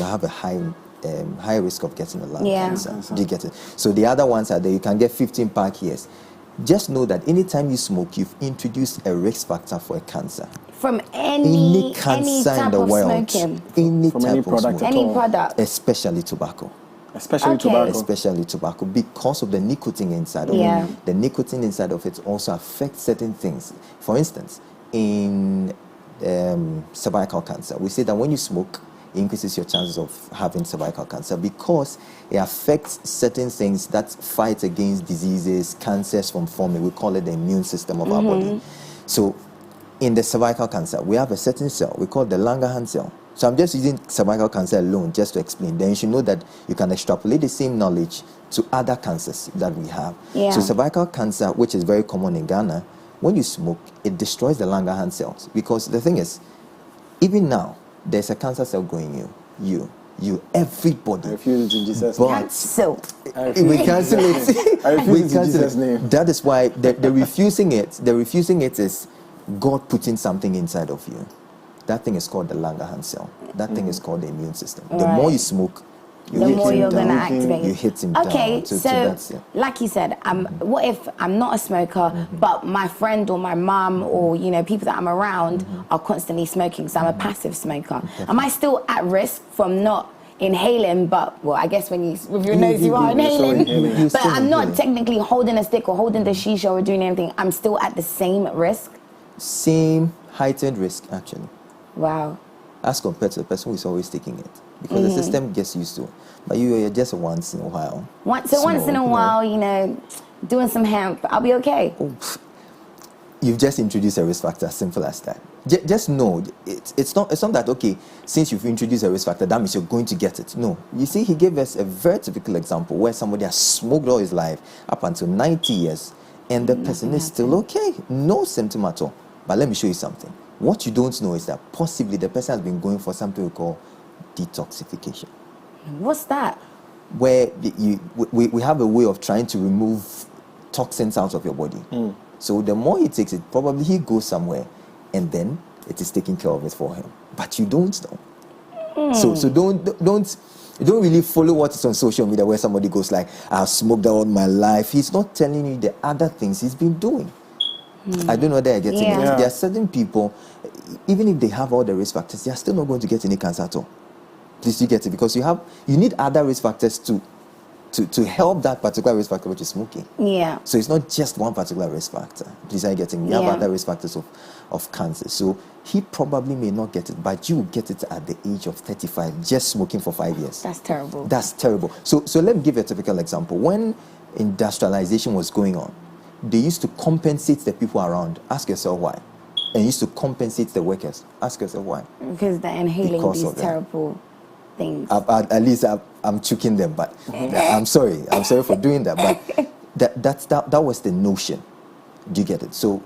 have a high risk of getting a lung cancer. Do you get it? So the other ones are there. You can get 15 pack years. Just know that anytime you smoke, you've introduced a risk factor for a cancer. From any cancer type in the of world, smoking. any From type any of product smoking, Any product. especially tobacco. Especially Okay. tobacco. Especially tobacco, because of the nicotine inside of Yeah. it. The nicotine inside of it also affects certain things. For instance, in cervical cancer, we say that when you smoke, it increases your chances of having cervical cancer because it affects certain things that fight against diseases, cancers from forming. We call it the immune system of our body. So in the cervical cancer, we have a certain cell we call the Langerhans cell. So I'm just using cervical cancer alone just to explain. Then you should know that you can extrapolate the same knowledge to other cancers that we have. Yeah. So cervical cancer, which is very common in Ghana, when you smoke, it destroys the Langerhans cells. Because the thing is, even now, there's a cancer cell growing in you, everybody. I refuse it in Jesus' But- name. That's so. I refuse We it. cancel it. I refuse We it in cancel Jesus' it. name. That is why the refusing it. The refusing it is God putting something inside of you. That thing is called the Langerhans cell. That thing is called the immune system. The Right. more you smoke, you The hit more him you're down. going to activate. You hit him Okay, down. so That's it. like you said, what if I'm not a smoker, but my friend or my mum or people that I'm around are constantly smoking, so I'm a passive smoker. Am I still at risk from not inhaling? But I guess with your nose you are you're still inhaling. inhaling. You're But still I'm not inhaling. technically holding a stick or holding the shisha or doing anything. I'm still at the same risk. Same heightened risk, actually, Wow. as compared to the person who is always taking it. Because the system gets used to it. But you're just once in a while. Once in a Smoke, while, doing some hemp, I'll be okay. You've just introduced a risk factor, simple as that. Just know, it's not that, okay, since you've introduced a risk factor, that means you're going to get it. No. You see, he gave us a very typical example where somebody has smoked all his life up until 90 years, and the person is still okay. No symptom at all. But let me show you something. What you don't know is that possibly the person has been going for something we call detoxification, What's that? where we have a way of trying to remove toxins out of your body. So the more he takes it, probably he goes somewhere and then it is taking care of it for him. But you don't know. So don't really follow what is on social media where somebody goes like, I've smoked all my life. He's not telling you the other things he's been doing. I don't know whether you're getting it. Yeah. There are certain people, even if they have all the risk factors, they are still not going to get any cancer at all. Please, you get it? Because you need other risk factors to help that particular risk factor, which is smoking. Yeah. So it's not just one particular risk factor. Please, are you getting me? You Yeah. have other risk factors of cancer. So he probably may not get it, but you will get it at the age of 35, just smoking for 5 years. That's terrible. That's terrible. So let me give you a typical example. When industrialization was going on, they used to compensate the people around. Ask yourself why. And used to compensate the workers. Ask yourself why. Because they're inhaling Because these of that. terrible things. At least I'm choking them, but I'm sorry for doing that. But that was the notion. Do you get it? So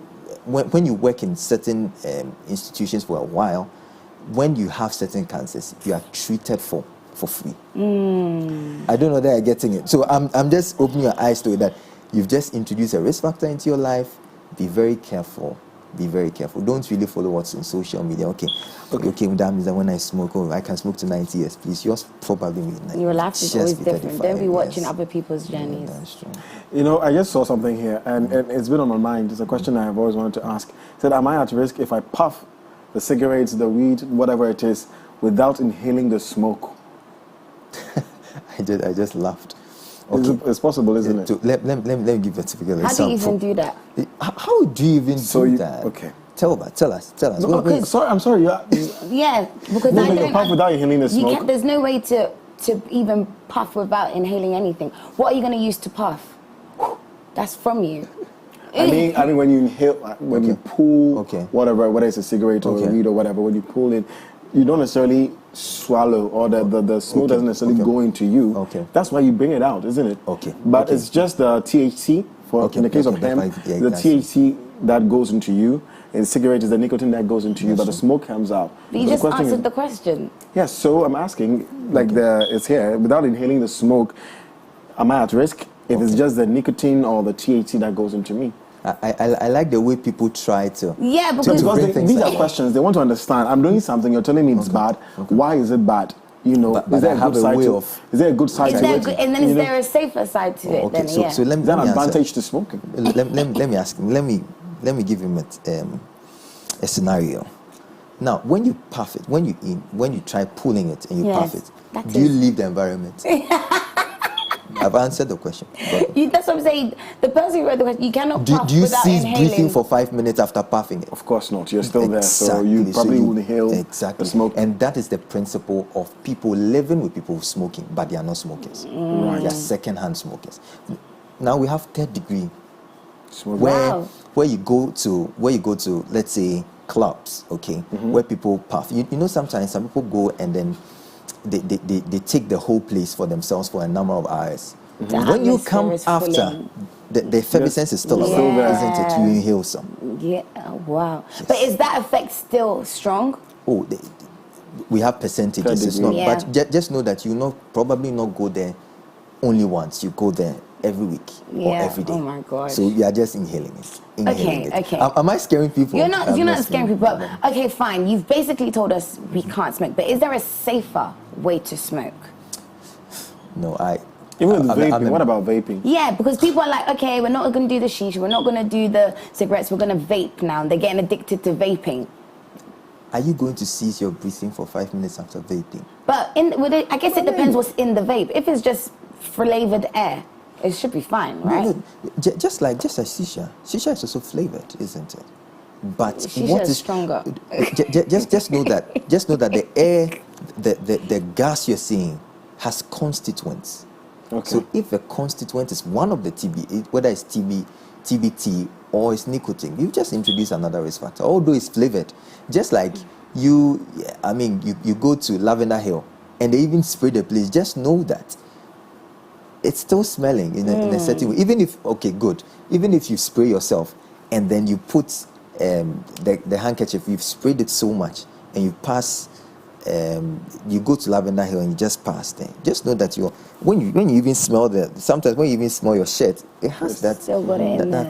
when you work in certain institutions for a while, when you have certain cancers, you are treated for free. I don't know that you're getting it. So I'm just opening your eyes to it, that you've just introduced a risk factor into your life. Be very careful. Be very careful. Don't really follow what's on social media. Okay, that means that when I smoke, I can smoke to 90 years, please. Yours probably means 90. Your life is always different. Don't be watching other people's journeys. Yeah, that's true. You know, I just saw something here, and it's been on my mind. It's a question I have always wanted to ask. It said, am I at risk if I puff the cigarettes, the weed, whatever it is, without inhaling the smoke? I just laughed. It's possible, isn't it? Let me give a typical example. How do you even do that? How do you even do that? Okay. Tell us. No, I'm sorry. Yeah, because No, you puff without inhaling the smoke. There's no way to even puff without inhaling anything. What are you going to use to puff? That's from you. I mean, when you inhale, when you pull, whatever, whether it's a cigarette or a weed or whatever, when you pull it, you don't necessarily swallow, or the smoke doesn't necessarily go into you. Okay. That's why you bring it out, isn't it? Okay. But it's just the THC, in the case of hemp, the THC that goes into you, and cigarette is the nicotine that goes into you, but the smoke comes out. But you just answered the question. Yes, so I'm asking, it's here, without inhaling the smoke, am I at risk if it's just the nicotine or the THC that goes into me? I like the way people try to. Yeah, because these are questions. They want to understand. I'm doing something. You're telling me it's bad. Why is it bad? You know, is there a good side to it? Is there a good side to it? And then is there a safer side to it? Okay, then, so let me. Is that an advantage to smoking? Let me ask him. Let me give him a scenario. Now, when you puff it, when you try pulling it and you puff it, do you leave the environment? I've answered the question. That's what I'm saying. The person who wrote the question, you cannot puff do you without cease inhaling. breathing for 5 minutes after puffing it? Of course not. You're still there, so you probably will inhale the smoke. And that is the principle of people living with people smoking, but they are not smokers. Right. They are second-hand smokers. Now we have third degree, where you go to, let's say, clubs, where people puff. You know, sometimes some people go and then they take the whole place for themselves for a number of hours. When you come after, the effervescence is still around, isn't it? You inhale some. Yeah, wow. Yes. But is that effect still strong? Oh, we have percentages. It's not, but just know that you probably not go there only once. You go there every week or every day. Oh my God. So you are just inhaling it. Okay. Am I scaring people? You're not scaring people. Okay, fine. You've basically told us we can't smoke, but is there a safer way to smoke? No, Even with vaping, what about vaping? Yeah, because people are like, okay, we're not going to do the shisha, we're not going to do the cigarettes, we're going to vape now. They're getting addicted to vaping. Are you going to cease your breathing for 5 minutes after vaping? But I guess it depends what's in the vape. If it's just flavored air, it should be fine, right? No, just like shisha. Shisha is also flavored, isn't it? But shisha what is stronger. Just know that the air, the gas you're seeing has constituents. Okay. So if a constituent is one of the TB, whether it's TBT or it's nicotine, you just introduce another risk factor, although it's flavored. Just like you go to Lavender Hill and they even spray the place, just know that it's still smelling in a certain way. Even if you spray yourself and then you put the handkerchief, you've sprayed it so much and you pass, you go to Lavender Hill and you just pass there. Just know that when you even smell sometimes when you even smell your shirt, it has that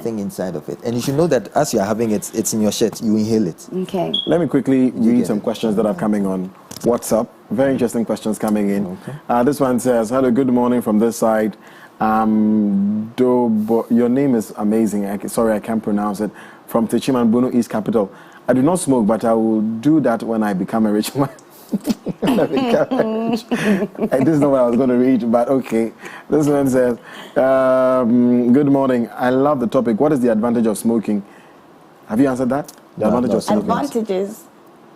thing inside of it. And you should know that as you are having it, it's in your shirt, you inhale it. Okay. Let me quickly read some questions that are coming on WhatsApp. Very interesting questions coming in. Okay. This one says, hello, good morning from this side. Your name is amazing. Sorry, I can't pronounce it. From Techiman, Bono East Capital. I do not smoke, but I will do that when I become a rich man. I didn't know what I was going to read, but okay. This one says, good morning. I love the topic. What is the advantage of smoking? Have you answered that? The advantage of smoking. Advantages.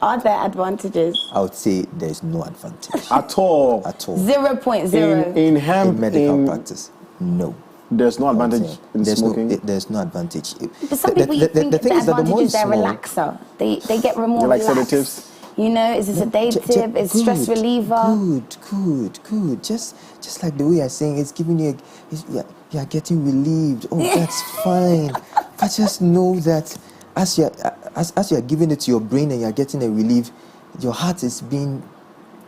Are there advantages? I would say there's no advantage. At all. 0.0. In hemp, in medical practice, no. There's no advantage in smoking? There's no advantage. But some people think the advantage is they're relaxer. They get more relaxed. Like sedatives? You know, is it sedative? Is stress reliever? Good. Just like the way you're saying, it's giving you, you're getting relieved. Oh, that's fine. But just know that as you're giving it to your brain and you're getting a relief, your heart is being,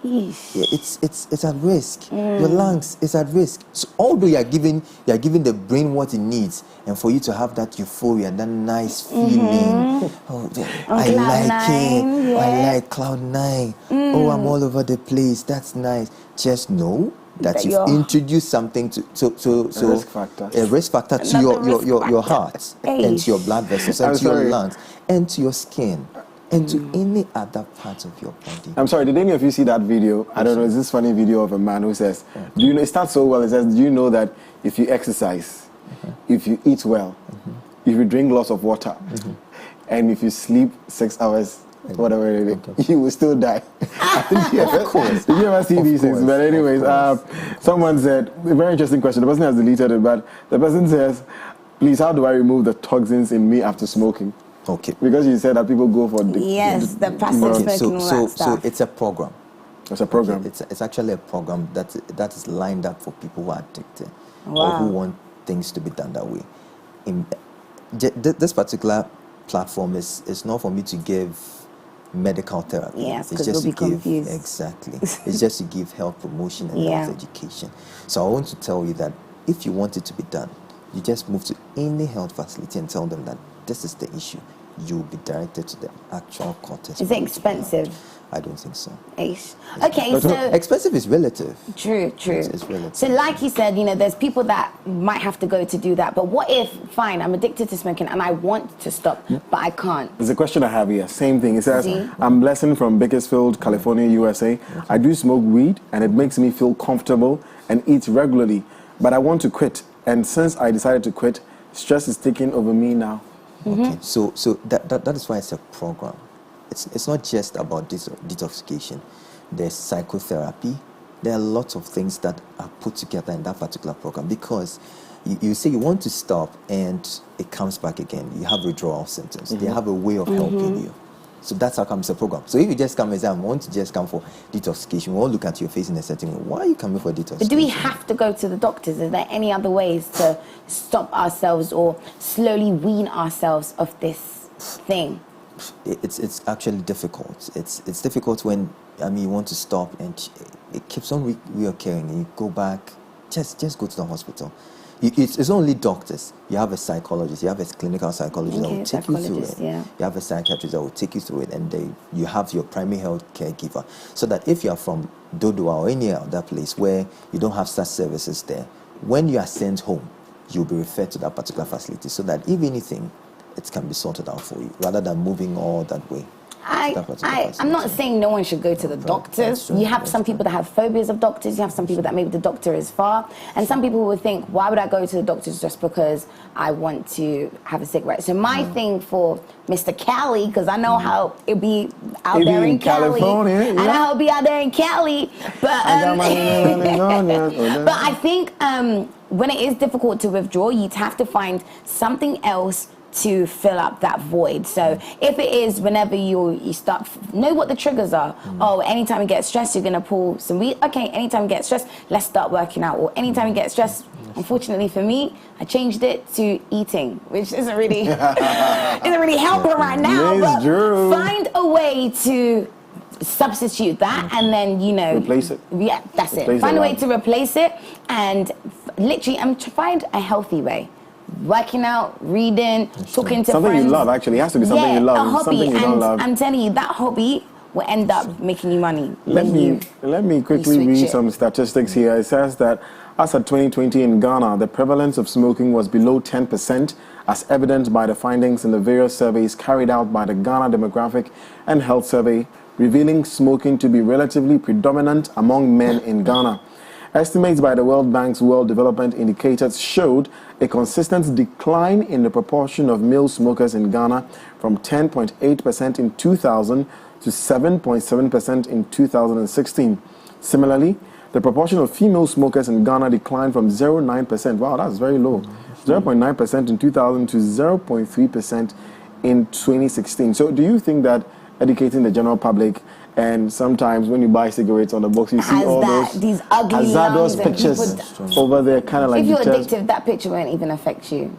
it's at risk. Your lungs is at risk. So although you're giving the brain what it needs, and for you to have that euphoria, that nice feeling, I like it. Yeah. I like cloud nine. Oh, I'm all over the place. That's nice. Just know that you've introduced something to a risk factor to your heart and to your blood vessels and to your lungs and to your skin and to any other part of your body. I'm sorry, did any of you see that video? I don't know, it's this funny video of a man who says, do you know, it starts so well, it says, do you know that if you exercise, if you eat well, if you drink lots of water, and if you sleep 6 hours, whatever it is, you will still die. Of course. Did you ever see these things? But anyways, someone said, a very interesting question, the person has deleted it, but the person says, please, how do I remove the toxins in me after smoking? Okay. Because you said that people go for the passive smoking, so it's a program. It's a program. It's actually a program that is lined up for people who are addicted or who want things to be done that way. This particular platform is not for me to give medical therapy. Yes, it's just we'll be confused. Exactly. It's just to give health promotion and health education. So I want to tell you that if you want it to be done, you just move to any health facility and tell them that this is the issue. You will be directed to the actual cortex. Is it expensive? I don't think so. Okay, so expensive is relative. True. It's relative. So like you said, there's people that might have to go to do that. But what if, fine, I'm addicted to smoking and I want to stop, but I can't? There's a question I have here. Same thing. It says, I'm Blessing from Bakersfield, California, USA. I do smoke weed and it makes me feel comfortable and eat regularly. But I want to quit. And since I decided to quit, stress is taking over me now. Okay, so that is why it's a program. It's not just about detoxification. There's psychotherapy. There are lots of things that are put together in that particular program because you say you want to stop and it comes back again. You have withdrawal symptoms. They have a way of helping you. So that's how comes the program. So if you just come and say, I want to just come for detoxification, we won't look at your face in a certain way. Why are you coming for detoxification? But do we have to go to the doctors? Is there any other ways to stop ourselves or slowly wean ourselves of this thing? It's actually difficult. It's difficult when you want to stop and it keeps on reoccurring and you go back. Just go to the hospital. It's only doctors. You have a psychologist, you have a clinical psychologist that will take you through it. Yeah. You have a psychiatrist that will take you through it, and you have your primary health caregiver. So that if you are from Dodua or any other place where you don't have such services there, when you are sent home, you'll be referred to that particular facility so that if anything, it can be sorted out for you rather than moving all that way. I'm not saying no one should go to the doctors. You have some people that have phobias of doctors. You have some people that maybe the doctor is far. And some people would think, why would I go to the doctors just because I want to have a cigarette? So my thing for Mr. Cali, because I know how it be out there in Cali. I know how it be out there in Cali. But, but I think when it is difficult to withdraw, you'd have to find something else to fill up that void. So if it is whenever you start, know what the triggers are. Oh, anytime you get stressed, you're gonna pull some weed. Okay, anytime you get stressed, let's start working out. Or anytime you get stressed, unfortunately for me, I changed it to eating, which isn't really helping right now. But find a way to substitute that and then replace it. Yeah, that's it. Find a way to replace it and literally find a healthy way. Working out, reading, talking to something friends. You love, actually. It has to be something you love. A hobby. Something you don't love. I'm telling you, that hobby will end up making you money. Let me quickly read some statistics here. It says that as of 2020 in Ghana, the prevalence of smoking was below 10%, as evidenced by the findings in the various surveys carried out by the Ghana Demographic and Health Survey, revealing smoking to be relatively predominant among men in Ghana. Estimates by the World Bank's World Development Indicators showed a consistent decline in the proportion of male smokers in Ghana from 10.8% in 2000 to 7.7% in 2016. Similarly, the proportion of female smokers in Ghana declined from 0.9%, wow, that's very low, 0.9% in 2000 to 0.3% in 2016. So do you think that educating the general public. And sometimes when you buy cigarettes on the box, you see all these ugly hazardous lungs pictures over there, kind of like. If you're addicted, that picture won't even affect you.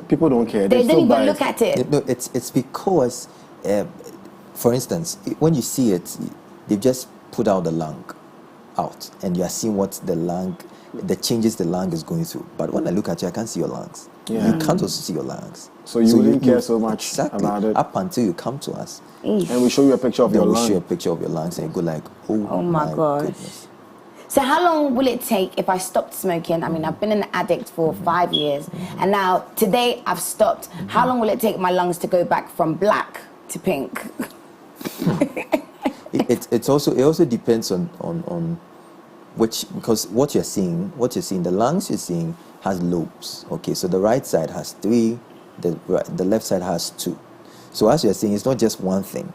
People don't care. They don't even look at it. No, it's because, for instance, when you see it, they've just put out the lung out, and you are seeing what the changes the lung is going through. But when I look at you, I can't see your lungs. Yeah. You can't also see your lungs. So you wouldn't care so much about it up until you come to us. And we show you a picture of your lungs. We show you a picture of your lungs, and you go like, oh my gosh. Goodness. So how long will it take if I stopped smoking? I mean, I've been an addict for 5 years, and now today I've stopped. How long will it take my lungs to go back from black to pink? it also depends on which, because what you're seeing, the lungs you're seeing has lobes. Okay, so the right side has 3, the left side has 2. So as you're saying, it's not just one thing.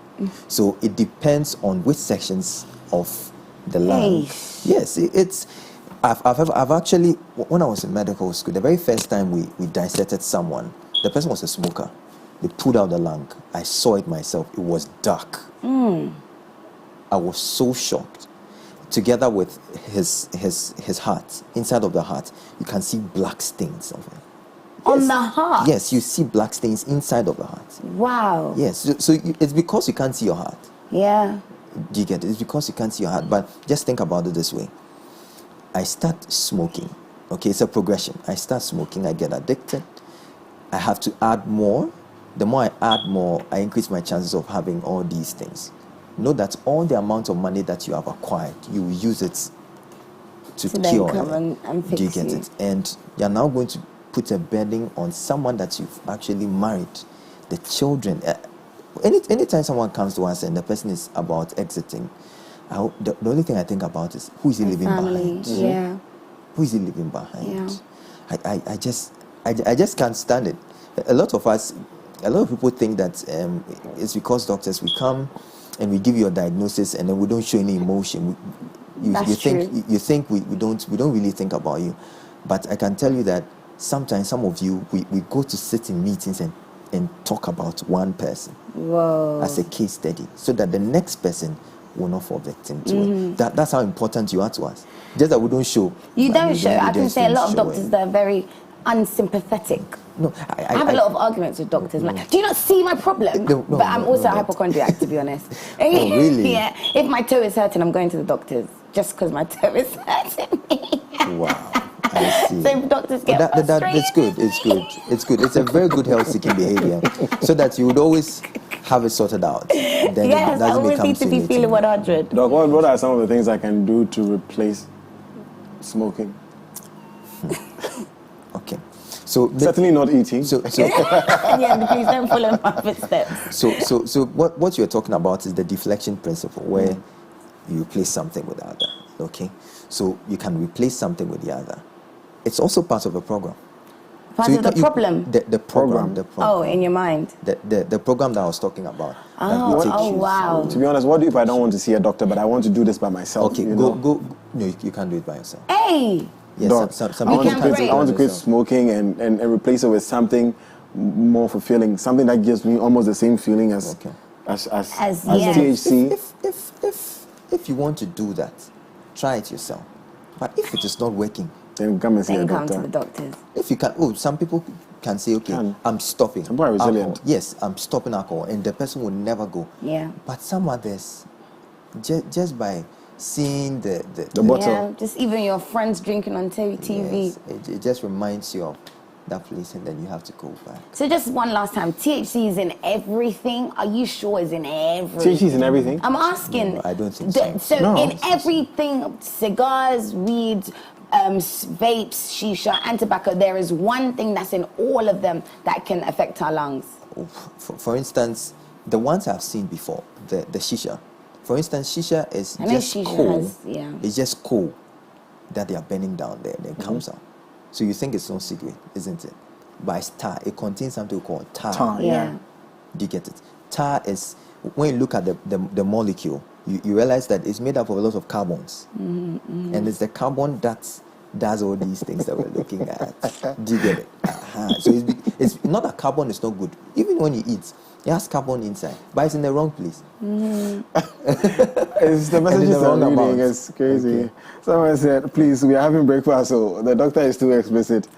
So it depends on which sections of the lung. Yes, I've actually, when I was in medical school, the very first time we dissected someone, the person was a smoker. They pulled out the lung. I saw it myself. It was dark. I was so shocked. Together with his heart, inside of the heart, you can see black stains of it. On the heart? Yes, you see black stains inside of the heart. Wow. Yes, so it's because you can't see your heart. Yeah. Do you get it? It's because you can't see your heart. But just think about it this way. I start smoking. Okay, it's a progression. I start smoking, I get addicted. I have to add more. The more I add more, I increase my chances of having all these things. Know that all the amount of money that you have acquired, you will use it to cure it. And fix Do you get it? And you're now going to put a burden on someone that you've actually married, the children. Anytime someone comes to us and the person is about exiting, the only thing I think about is who is he leaving behind? Yeah. Who is he leaving behind? Yeah. I just can't stand it. A lot of people think that it's because doctors, we come and we give you a diagnosis and then we don't show any emotion. You think we don't really think about you. But I can tell you that sometimes some of you, we go to sit in meetings and talk about one person. Whoa. As a case study, so that the next person will not fall victim to it. That's how important you are to us. Just that we don't show. You don't show. I can say a lot of doctors that are very unsympathetic. No, I have a lot of arguments with doctors. Like, do you not see my problem? But I'm also a hypochondriac, to be honest. Oh, really? Yeah. If my toe is hurting, I'm going to the doctors just because my toe is hurting me. Wow. I see. So doctors get frustrated. It's good. It's a very good health-seeking behavior, so that you would always have it sorted out. Then yes, I always need to be feeling 100. Doc, what are some of the things I can do to replace smoking? Okay. So certainly not eating. Yeah, please don't follow my footsteps. So what you're talking about is the deflection principle, where you replace something with the other. Okay. So you can replace something with the other. It's also part of the program. Part of the problem? The program. Oh, in your mind? The program that I was talking about. Oh, wow. To be honest, what if I don't want to see a doctor, but I want to do this by myself? Okay, go. No, you can't do it by yourself. Hey! Yes, Doc, I want to quit smoking and replace it with something more fulfilling, something that gives me almost the same feeling as THC. If you want to do that, try it yourself. But if it is not working, then come and see a doctor. Come to the doctors. If you can, some people can say, okay, I'm stopping. Some people are resilient. Alcohol. Yes, I'm stopping alcohol, and the person will never go. Yeah. But some others, just by seeing the bottle. Yeah, just even your friends drinking on TV. Yes, it just reminds you of that place, and then you have to go back. So just one last time, THC is in everything? Are you sure it's in everything? THC is in everything? I'm asking. No, I don't think so. So in everything, cigars, weed, vapes, shisha, and tobacco, there is one thing that's in all of them that can affect our lungs. For instance, the ones I've seen before, the shisha. For instance, shisha is just coal. It's just coal that they are burning down there, then comes out. So you think it's no cigarette, isn't it? But it's tar. It contains something called tar. Yeah. Do you get it? Tar is, when you look at the molecule, you realize that it's made up of a lot of carbons. And it's the carbon that does all these things that we're looking at. Do you get it? So it's not that carbon is not good. Even when you eat, it has carbon inside, but it's in the wrong place. It's the messages I'm reading. It's crazy. Okay. Someone said, please, we are having breakfast, so the doctor is too explicit.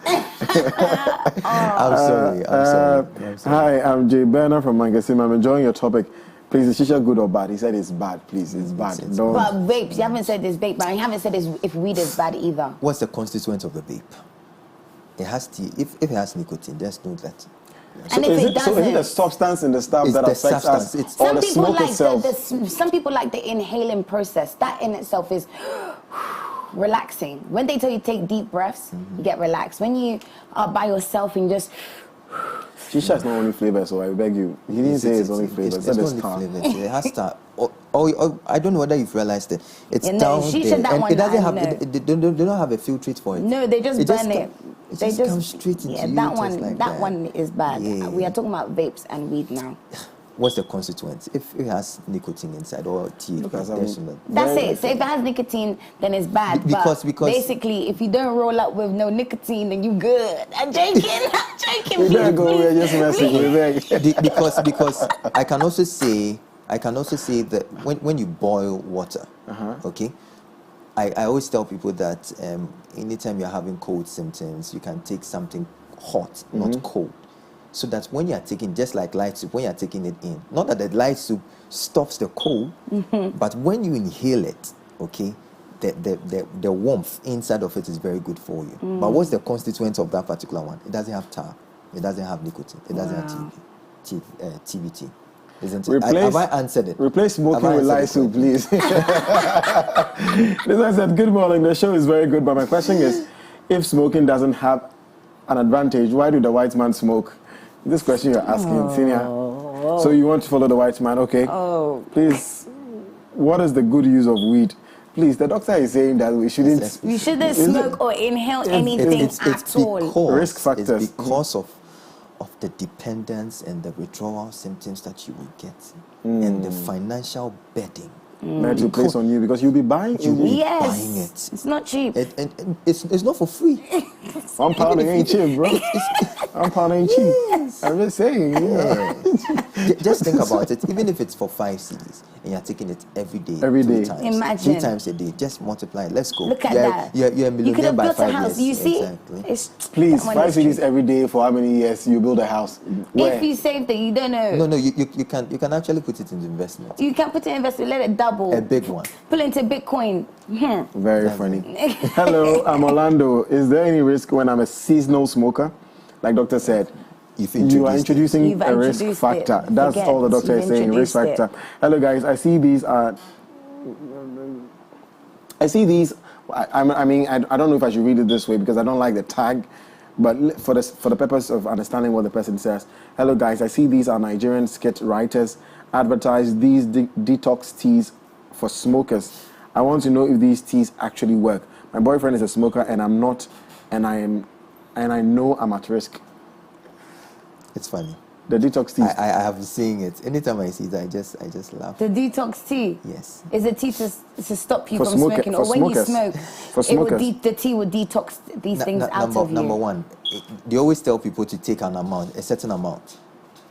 I'm sorry. Hi, I'm Jay Berner from Mangasim. I'm enjoying your topic. Please, is shisha good or bad? He said it's bad. Please, it's bad. Don't. But vapes, you haven't said it's vape, but you haven't said if weed is bad either. What's the constituent of the vape? It has if it has nicotine, just know that. And if it doesn't, so is it the substance in the stuff it's that the affects substance. us, or the smoke itself? Some people like the inhaling process. That in itself is relaxing. When they tell you take deep breaths, you get relaxed. When you are by yourself and just... Shisha is not only flavor, so I beg you. He didn't say it's only flavor. It's not only flavor. It has to. I don't know whether you've realized it. It's down Shisha, there, that and one, it doesn't have. know. They don't have a filtrate for it. No, they just burn it. It just comes straight into you. That just one. like that one is bad. Yeah. We are talking about vapes and weed now. What's the consequence? If it has nicotine inside or tea, That's it. So if it has nicotine, then it's bad. Because basically, if you don't roll up with no nicotine, then you good. I'm joking. I'm joking. We better go. We're just messing with it. because I can also say that when you boil water, okay, I always tell people that anytime you're having cold symptoms, you can take something hot, not cold. So that when you are taking, just like light soup, when you are taking it in, not that the light soup stops the cold, but when you inhale it, okay, the warmth inside of it is very good for you. But what's the constituent of that particular one? It doesn't have tar, it doesn't have nicotine, it doesn't have TBT. Isn't it? Have I answered it? Replace smoking with light soup, please. This one said, good morning, the show is very good, but my question is, if smoking doesn't have an advantage, why do the white man smoke? This question you're asking, Senior. So you want to follow the white man, okay? Please, what is the good use of weed? Please, the doctor is saying that we shouldn't... You shouldn't smoke or inhale anything at all. Risk factors. It's because of the dependence and the withdrawal symptoms that you will get, and the financial burden that you place on you, because you'll be buying it. Buying it. It's not cheap. And it's not for free. £1 ain't cheap, bro. £1 ain't cheap. I'm just saying. Just think about it. Even if it's for 5 cedis and you're taking it every day. 3 times. Imagine. 3 times a day. Just multiply it. Let's go. Look at that. You're a millionaire you could have by built 5 a house. years. You see? Exactly. Please, 5 cedis every day for how many years you build a house? Where? If you save that, you don't know. No, you can actually put it into investment. You can put it in investment, let it double. A big one. Put it into Bitcoin. Very funny. Hello, I'm Orlando. Is there any risk when I'm a seasonal smoker? Like doctor said, you are introducing a risk factor. That's all the doctor is saying, risk factor. Hello guys, I see these. I mean, I don't know if I should read it this way because I don't like the tag. But for the purpose of understanding what the person says, hello guys, I see these are Nigerian skit writers advertise these detox teas for smokers. I want to know if these teas actually work. My boyfriend is a smoker and I'm not, and I know I'm at risk. It's funny. The detox tea. I have been seeing it. Anytime I see it, I just laugh. The detox tea? Yes. Is a tea to stop you for from smoking? Or when you smoke, the tea will detox these things out of you? Number one, they always tell people to take a certain amount.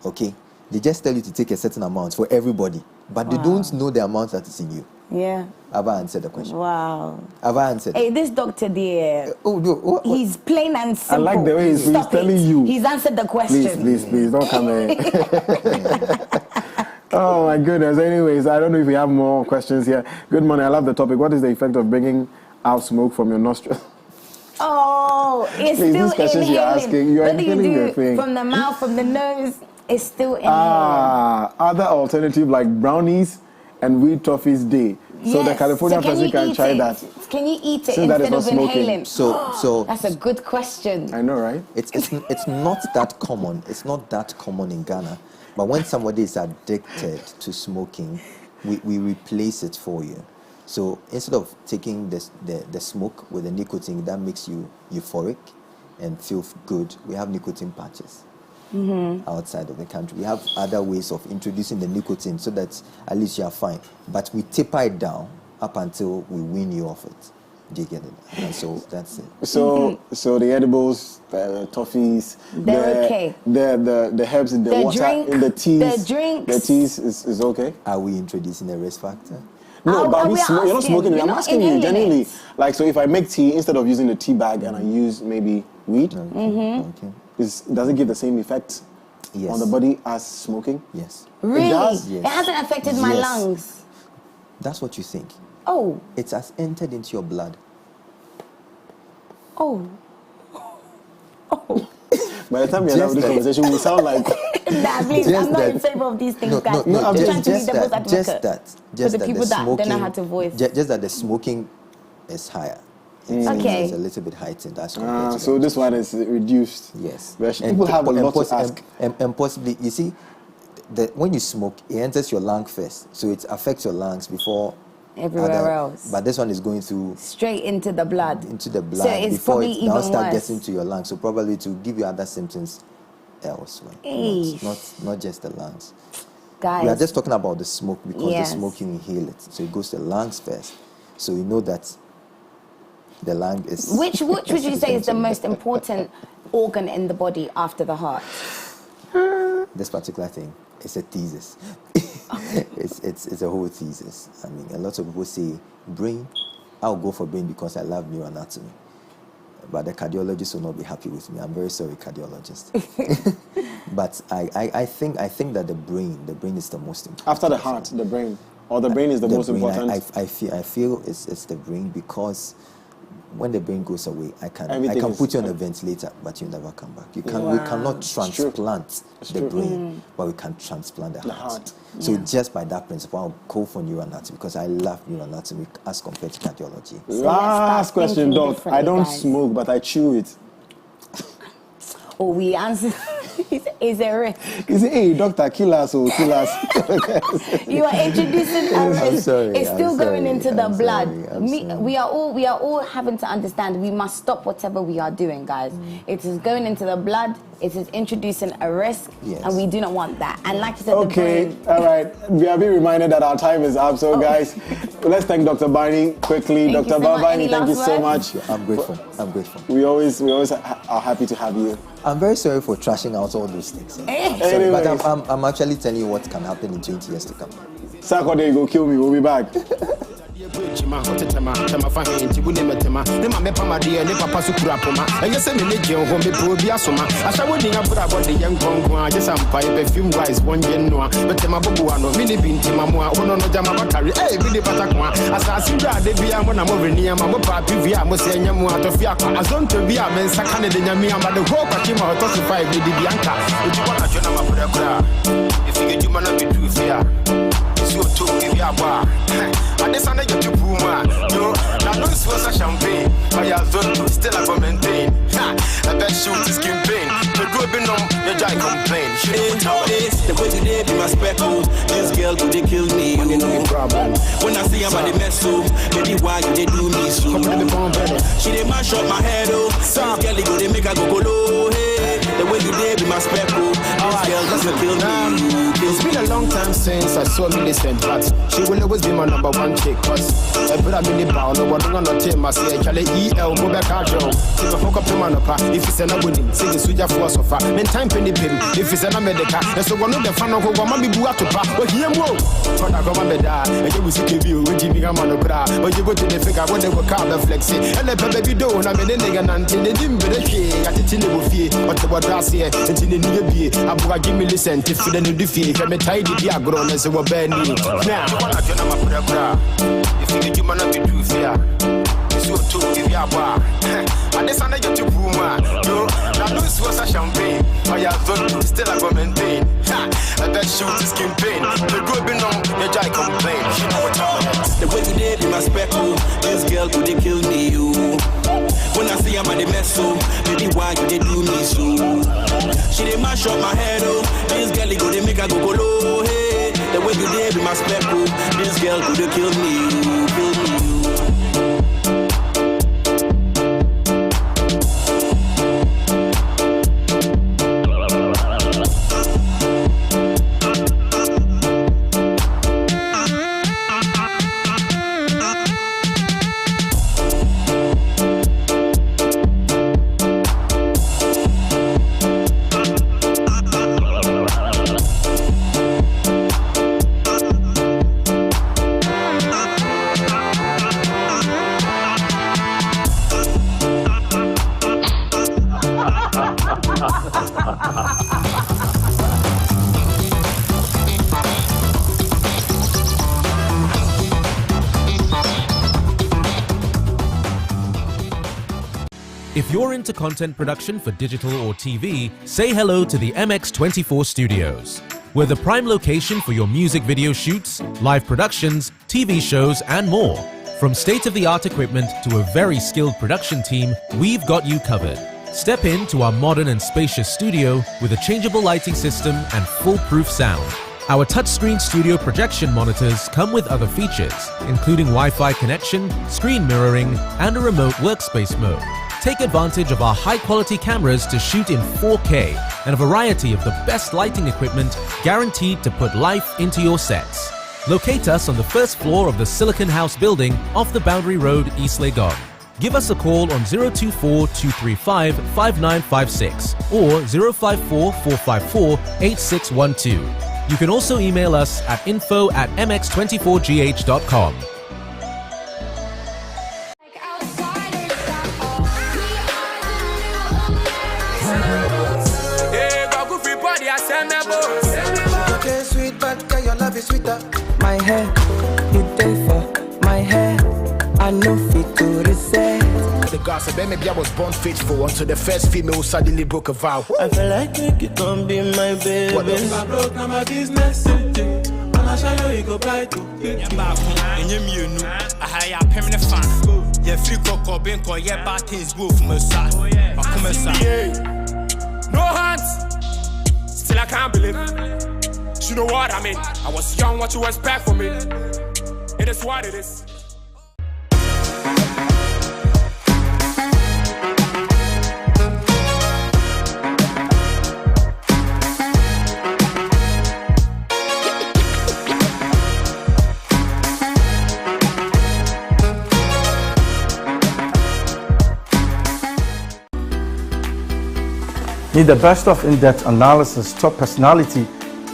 Okay? They just tell you to take a certain amount for everybody. But they don't know the amount that is in you. Yeah. Have I answered the question? Wow. Have I answered? Hey, this doctor there. Oh, no. What? He's plain and simple. I like the way he's telling you. He's answered the question. Please, don't come in. Oh my goodness. Anyways, I don't know if we have more questions here. Good morning. I love the topic. What is the effect of bringing out smoke from your nostrils? Oh, it's Please, still these questions you're asking, you are inhaling the thing. From the mouth, from the nose, it's still inhaling. Other alternative like brownies and weed toffees day. So the California person can try that. Can you eat it Since instead of inhaling? So that's a good question. I know, right? It's not that common. It's not that common in Ghana. But when somebody is addicted to smoking, we replace it for you. So instead of taking the smoke with the nicotine that makes you euphoric and feel good, we have nicotine patches. Outside of the country. We have other ways of introducing the nicotine so that at least you are fine. But we taper it down up until we wean you off it. Do you get it? And so that's it. So the edibles, the toffees, They're okay. The herbs in the water, drink, in the teas. the drinks. The teas is okay. Are we introducing a risk factor? No, but we you're not smoking it. I'm asking you genuinely. it. Like, so if I make tea, instead of using the tea bag and I use maybe weed, Okay. does it give the same effect Yes. on the body as smoking? Yes. Really? It does? Yes. It hasn't affected my Yes. lungs. That's what you think. Oh, It has entered into your blood. oh. By the time we have this conversation, we sound like... Nah, please, Just I'm not in that- favor of these things, No, guys. no, I'm I'm just- trying to be devil's advocate. Just the that people the that don't know smoking, how to voice. Just that the smoking is higher. Okay. It's a little bit heightened as compared to so the- this one is reduced. Yes. But people have a lot to ask. And possibly, you see, when you smoke, it enters your lung first. So it affects your lungs before Everywhere else. But this one is going through Straight into the blood. into the blood So it's before probably it now even start worse. getting to your lungs. So probably to give you other symptoms elsewhere. Eesh. Not just the lungs. Guys. We are just talking about the smoke because Yes. the smoke you inhale it. So it goes to the lungs first. So you know that the lung is... Which would you say is the most important organ in the body after the heart? This particular thing is a thesis. It's a whole thesis. I mean, a lot of people say brain. I'll go for brain because I love neuroanatomy. But the cardiologist will not be happy with me. I'm very sorry, cardiologist. But I think that the brain is the most important. After the heart, the brain. Or the brain is the most brain, important. I feel it's the brain because when the brain goes away, I can Everything is- put you on a ventilator, but you never come back. We cannot true. transplant It's the true. brain, but we can transplant the heart. heart. So just by that principle, I'll go for neuroanatomy because I love neuroanatomy as compared to cardiology. Last start question, thinking Doc. I differently, don't guys. smoke, but I chew it. Oh, we answer. Is a risk. You say, hey, doctor, kill us or kill us. You are introducing us. I'm sorry, It's still I'm going sorry, into the I'm blood. sorry, I'm sorry. We are all having to understand. We must stop whatever we are doing, guys. It is going into the blood. It is introducing a risk, Yes. and we do not want that. And like you said, Okay, the brain. all right. We are being reminded that our time is up. So, guys, let's thank Dr. Barney quickly. Thank you Dr. so much. Barney, Any thank you last so words? much. I'm grateful. I'm grateful. We always are happy to have you. I'm very sorry for trashing out all those things. Sorry, Anyways. but I'm actually telling you what can happen in 20 years to come. Saturday, go kill me. We'll be back. And this one I get to Puma. Yo, now this was a champagne. I have done still I go maintain. I bet shoot is campaign. The good be numb, the guy complain. The way today be my speckle. This girl could they kill me. No problem. When I see her body mess up, maybe why you they do me so. Come to the phone, better. She they mash up my head oh. This girl they go they make her go low. Hey, the way today be my speckle. This girl doesn't kill me. It's been a long time since I saw Millicent, but she will always be my number one chick. Cause I put a mini bow, no one on the team. I say, Charlie EL, go back out, Joe. If I fuck up the man up, if it's an winning, sing the Suja for us of her. Men time penny pin, if it's an America. And so one of the fan of Wamami Buatupa, but here whoa. But I go on the da, and you will see you with Jimmy Gamanobra. But you go to the figure when they were car the flexi. And the baby do, and I'm in the nigga until they didn't be the shade. I didn't know fear, but the what I say, and in the nigga be. I'm going to give me listen, if you didn't do fear. I'm a tidy diagro, and so we're Benny. Now, if you get man up to do fear, it's your two give you a bar. And this one I get to Puma. Yo, now this was a champagne. I have done still I go maintain. I bet shoot is campaign. The good be numb, the guy complain. She know what I'm The way today be my speckle. This girl could they kill me you. When I see her body mess up, maybe why you they do me so. She they mash up my head oh. This girl they go they make her go low. Hey, the way today be my speckle. This girl could they kill me you, kill me you. If you're into content production for digital or TV, say hello to the MX24 Studios. We're the prime location for your music video shoots, live productions, TV shows, and more. From state-of-the-art equipment to a very skilled production team, we've got you covered. Step into our modern and spacious studio with a changeable lighting system and foolproof sound. Our touchscreen studio projection monitors come with other features, including Wi-Fi connection, screen mirroring, and a remote workspace mode. Take advantage of our high-quality cameras to shoot in 4K and a variety of the best lighting equipment guaranteed to put life into your sets. Locate us on the first floor of the Silicon House building off the Boundary Road, East Legon. Give us a call on 024-235-5956 or 054-454-8612. You can also email us at info@mx24gh.com. Okay, sweet, but your love is sweeter. My hair, you pay for my hair. I know fit to reset. The gossip, maybe I was born faithful until the first female suddenly broke a vow. I feel like you can be my baby. What if I broke, now my business. And I shall you go buy to. I hire a permanent fan. Yeah, free cocoa, bank or yeah, bad things go from a side. No hands. Still I can't believe it. You know what I mean? I was young, what you expect from me? It is what it is. Need the best of in-depth analysis, top personality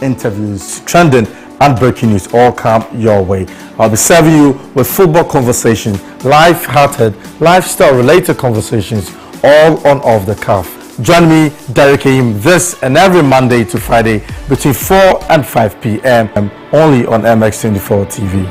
interviews, trending and breaking news all come your way. I'll be serving you with football conversations, life-hearted, lifestyle-related conversations, all on Off the Cuff. Join me, Derek Aim, this and every Monday to Friday between 4 and 5 p.m. only on MX24 TV.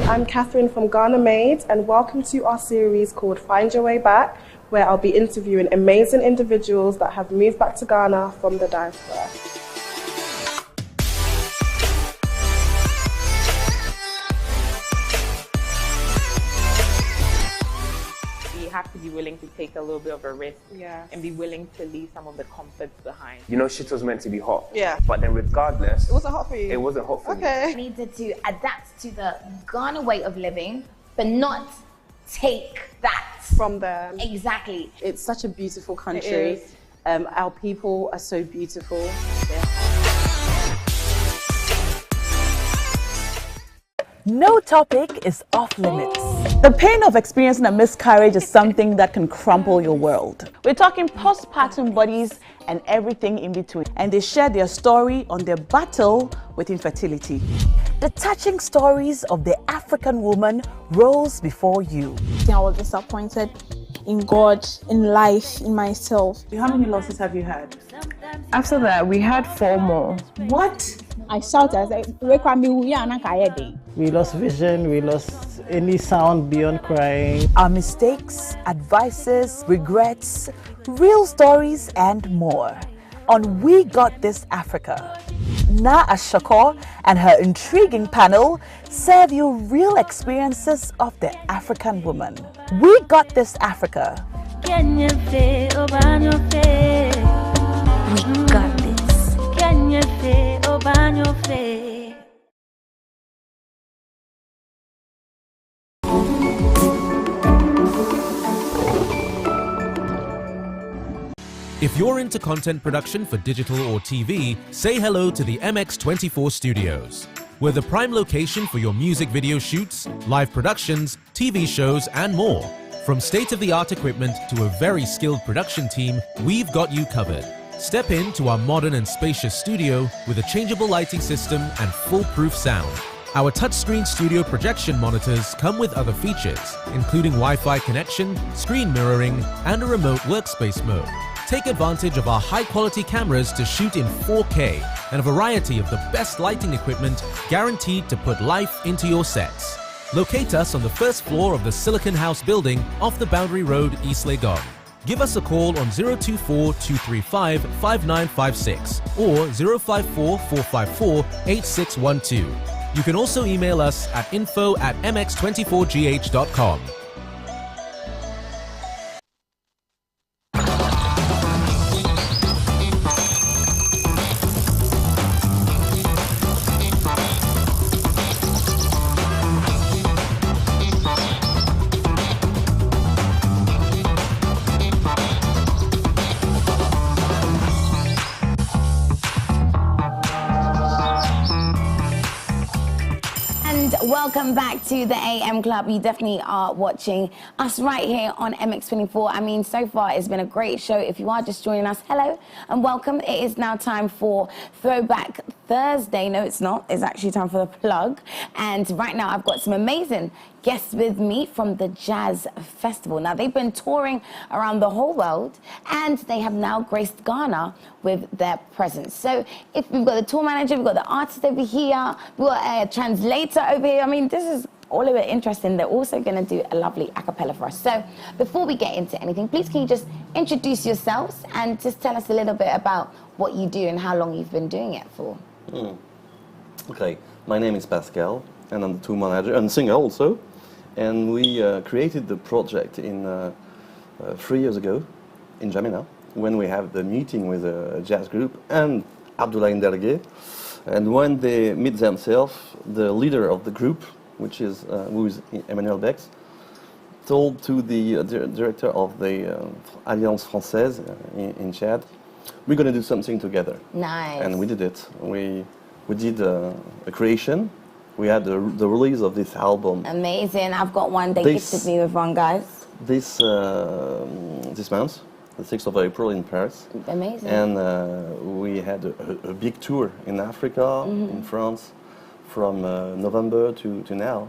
I'm Catherine from Ghana Made, and welcome to our series called Find Your Way Back, where I'll be interviewing amazing individuals that have moved back to Ghana from the diaspora. You have to be willing to take a little bit of a risk and be willing to leave some of the comforts behind. You know, shit was meant to be hot. Yeah. But then regardless... It wasn't hot for you? It wasn't hot for me. I needed to adapt to the Ghana way of living, but not take that from them. Exactly. It's such a beautiful country. Our people are so beautiful. No topic is off limits. The pain of experiencing a miscarriage is something that can crumple your world. We're talking postpartum bodies and everything in between. And they share their story on their battle with infertility. The touching stories of the African woman rolls before you. I was disappointed in God, in life, in myself. How many losses have you had? After that, we had 4 more. What? I shouted, I said, we lost vision, we lost any sound beyond crying. Our mistakes, advices, regrets, real stories, and more on We Got This Africa. Na Ashako and her intriguing panel serve you real experiences of the African woman. We Got This Africa. We got this. If you're into content production for digital or TV, say hello to the MX24 Studios. We're the prime location for your music video shoots, live productions, TV shows, and more. From state-of-the-art equipment to a very skilled production team, we've got you covered. Step into our modern and spacious studio with a changeable lighting system and foolproof sound. Our touchscreen studio projection monitors come with other features, including Wi-Fi connection, screen mirroring, and a remote workspace mode. Take advantage of our high-quality cameras to shoot in 4K and a variety of the best lighting equipment guaranteed to put life into your sets. Locate us on the first floor of the Silicon House building off the Boundary Road, East Legon. Give us a call on 024-235-5956 or 054-454-8612. You can also email us at info@mx24gh.com. Welcome back to the AM Club. You definitely are watching us right here on MX24. I mean, so far it's been a great show. If you are just joining us, hello and welcome. It is now time for Throwback Thursday. No, it's not. It's actually time for the plug. And right now I've got some amazing guests with me from the Jazz Festival. Now, they've been touring around the whole world and they have now graced Ghana with their presence. So if we've got the tour manager, we've got the artist over here, we've got a translator over here. I mean, this is all of it interesting. They're also going to do a lovely a cappella for us. So before we get into anything, please can you just introduce yourselves and just tell us a little bit about what you do and how long you've been doing it for. Okay, my name is Pascal and I'm the tour manager and singer also. And we created the project in 3 years ago in Jamina when we have the meeting with a jazz group and Abdullah Ndergue. And when they meet themselves, the leader of the group, which is who is Emmanuel Bex, told to the director of the Alliance Française in Chad, we're going to do something together. Nice. And we did it. We did a creation. We had the release of this album. Amazing. I've got one. They gifted me with one, guys. This month, the 6th of April in Paris. Amazing. And we had a big tour in Africa, in France, from November to now.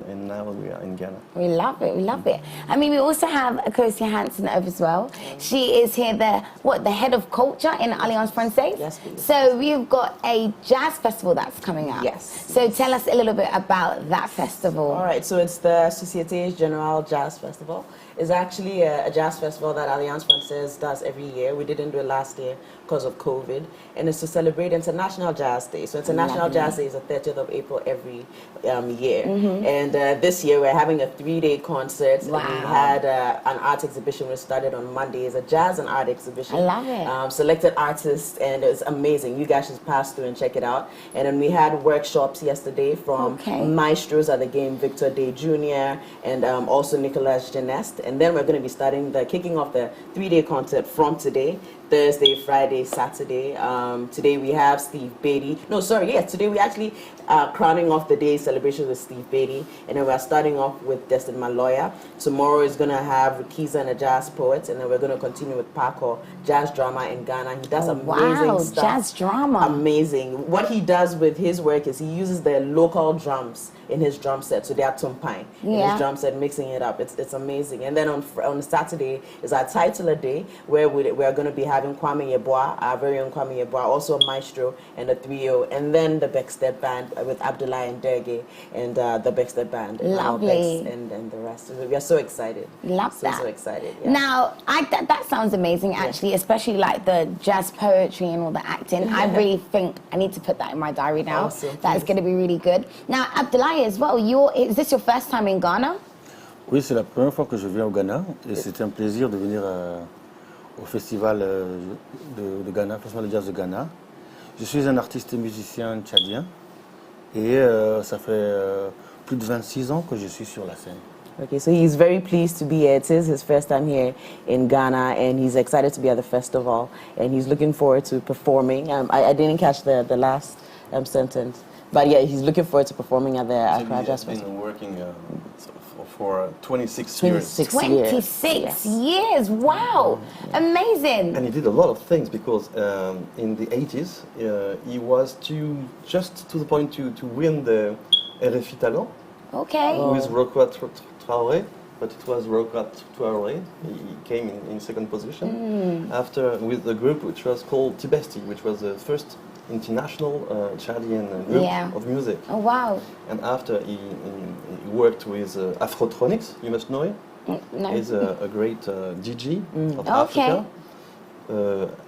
And now we are in Ghana. We love it, we love it. I mean, we also have Akosia Hansen over as well. She is here, the head of culture in Alliance Française. Yes, please. So we've got a jazz festival that's coming up. Yes. So tell us a little bit about that festival. All right, so it's the Société Générale Jazz Festival. It's actually a jazz festival that Alliance Française does every year. We didn't do it last year because of COVID. And it's to celebrate International Jazz Day. So International Jazz Day is the 30th of April every year. And this year we're having a 3-day concert. Wow. We had an art exhibition which started on Monday. It's a jazz and art exhibition. I love it. Selected artists, and it's amazing. You guys should pass through and check it out. And then we had workshops yesterday from maestros at the game, Victor Day Jr. and also Nicolas Geneste. And then we're going to be kicking off the 3-day concert from today. Thursday, Friday, Saturday. Today we have Steve Beatty. Today we actually crowning off the day celebration with Steve Beatty. And then we're starting off with Destin Maloya. Tomorrow is going to have Rikiza and a jazz poet. And then we're going to continue with Paco, jazz drama in Ghana. He does amazing stuff. Jazz drama. Amazing. What he does with his work is he uses the local drums in his drum set. So they are tumpai in his drum set, mixing it up. It's amazing. And then on Saturday is our titular day where we're going to be having Kwame Yeboah, our very own Kwame Yeboah, also a maestro and a trio, and then the Beckstead Band with Abdullah Ndergue and the Beckstead Band. Lovely. And the rest. So we are so excited. Love that. So excited. Yeah. Now, that sounds amazing, actually, especially like the jazz poetry and all the acting. I really think I need to put that in my diary now. Awesome. That's going to be really good. Now, Abdullah as well, is this your first time in Ghana? Oui, c'est la première fois que je viens au Ghana et c'est un plaisir de venir au festival de Ghana, Festival de Jazz de Ghana. Je suis un artiste et musicien tchadien et ça fait plus de 26 ans que je suis sur la scène. Okay, so he's very pleased to be here. It is his first time here in Ghana, and he's excited to be at the festival, and he's looking forward to performing. I didn't catch the last sentence, but yeah, he's looking forward to performing at the Accra Jazz Festival. He's been working for 26 years. 26 years, wow, amazing. And he did a lot of things because in the 80s, he was just to the point to win the RFI Talent. Okay. With Rocco Traoré, but it was Rocco Traoré. He came in second position after with the group which was called Tibesti, which was the first international Chadian group of music. Oh wow! And after he worked with Afrotronics, you must know him. No. He's a great DJ of Africa.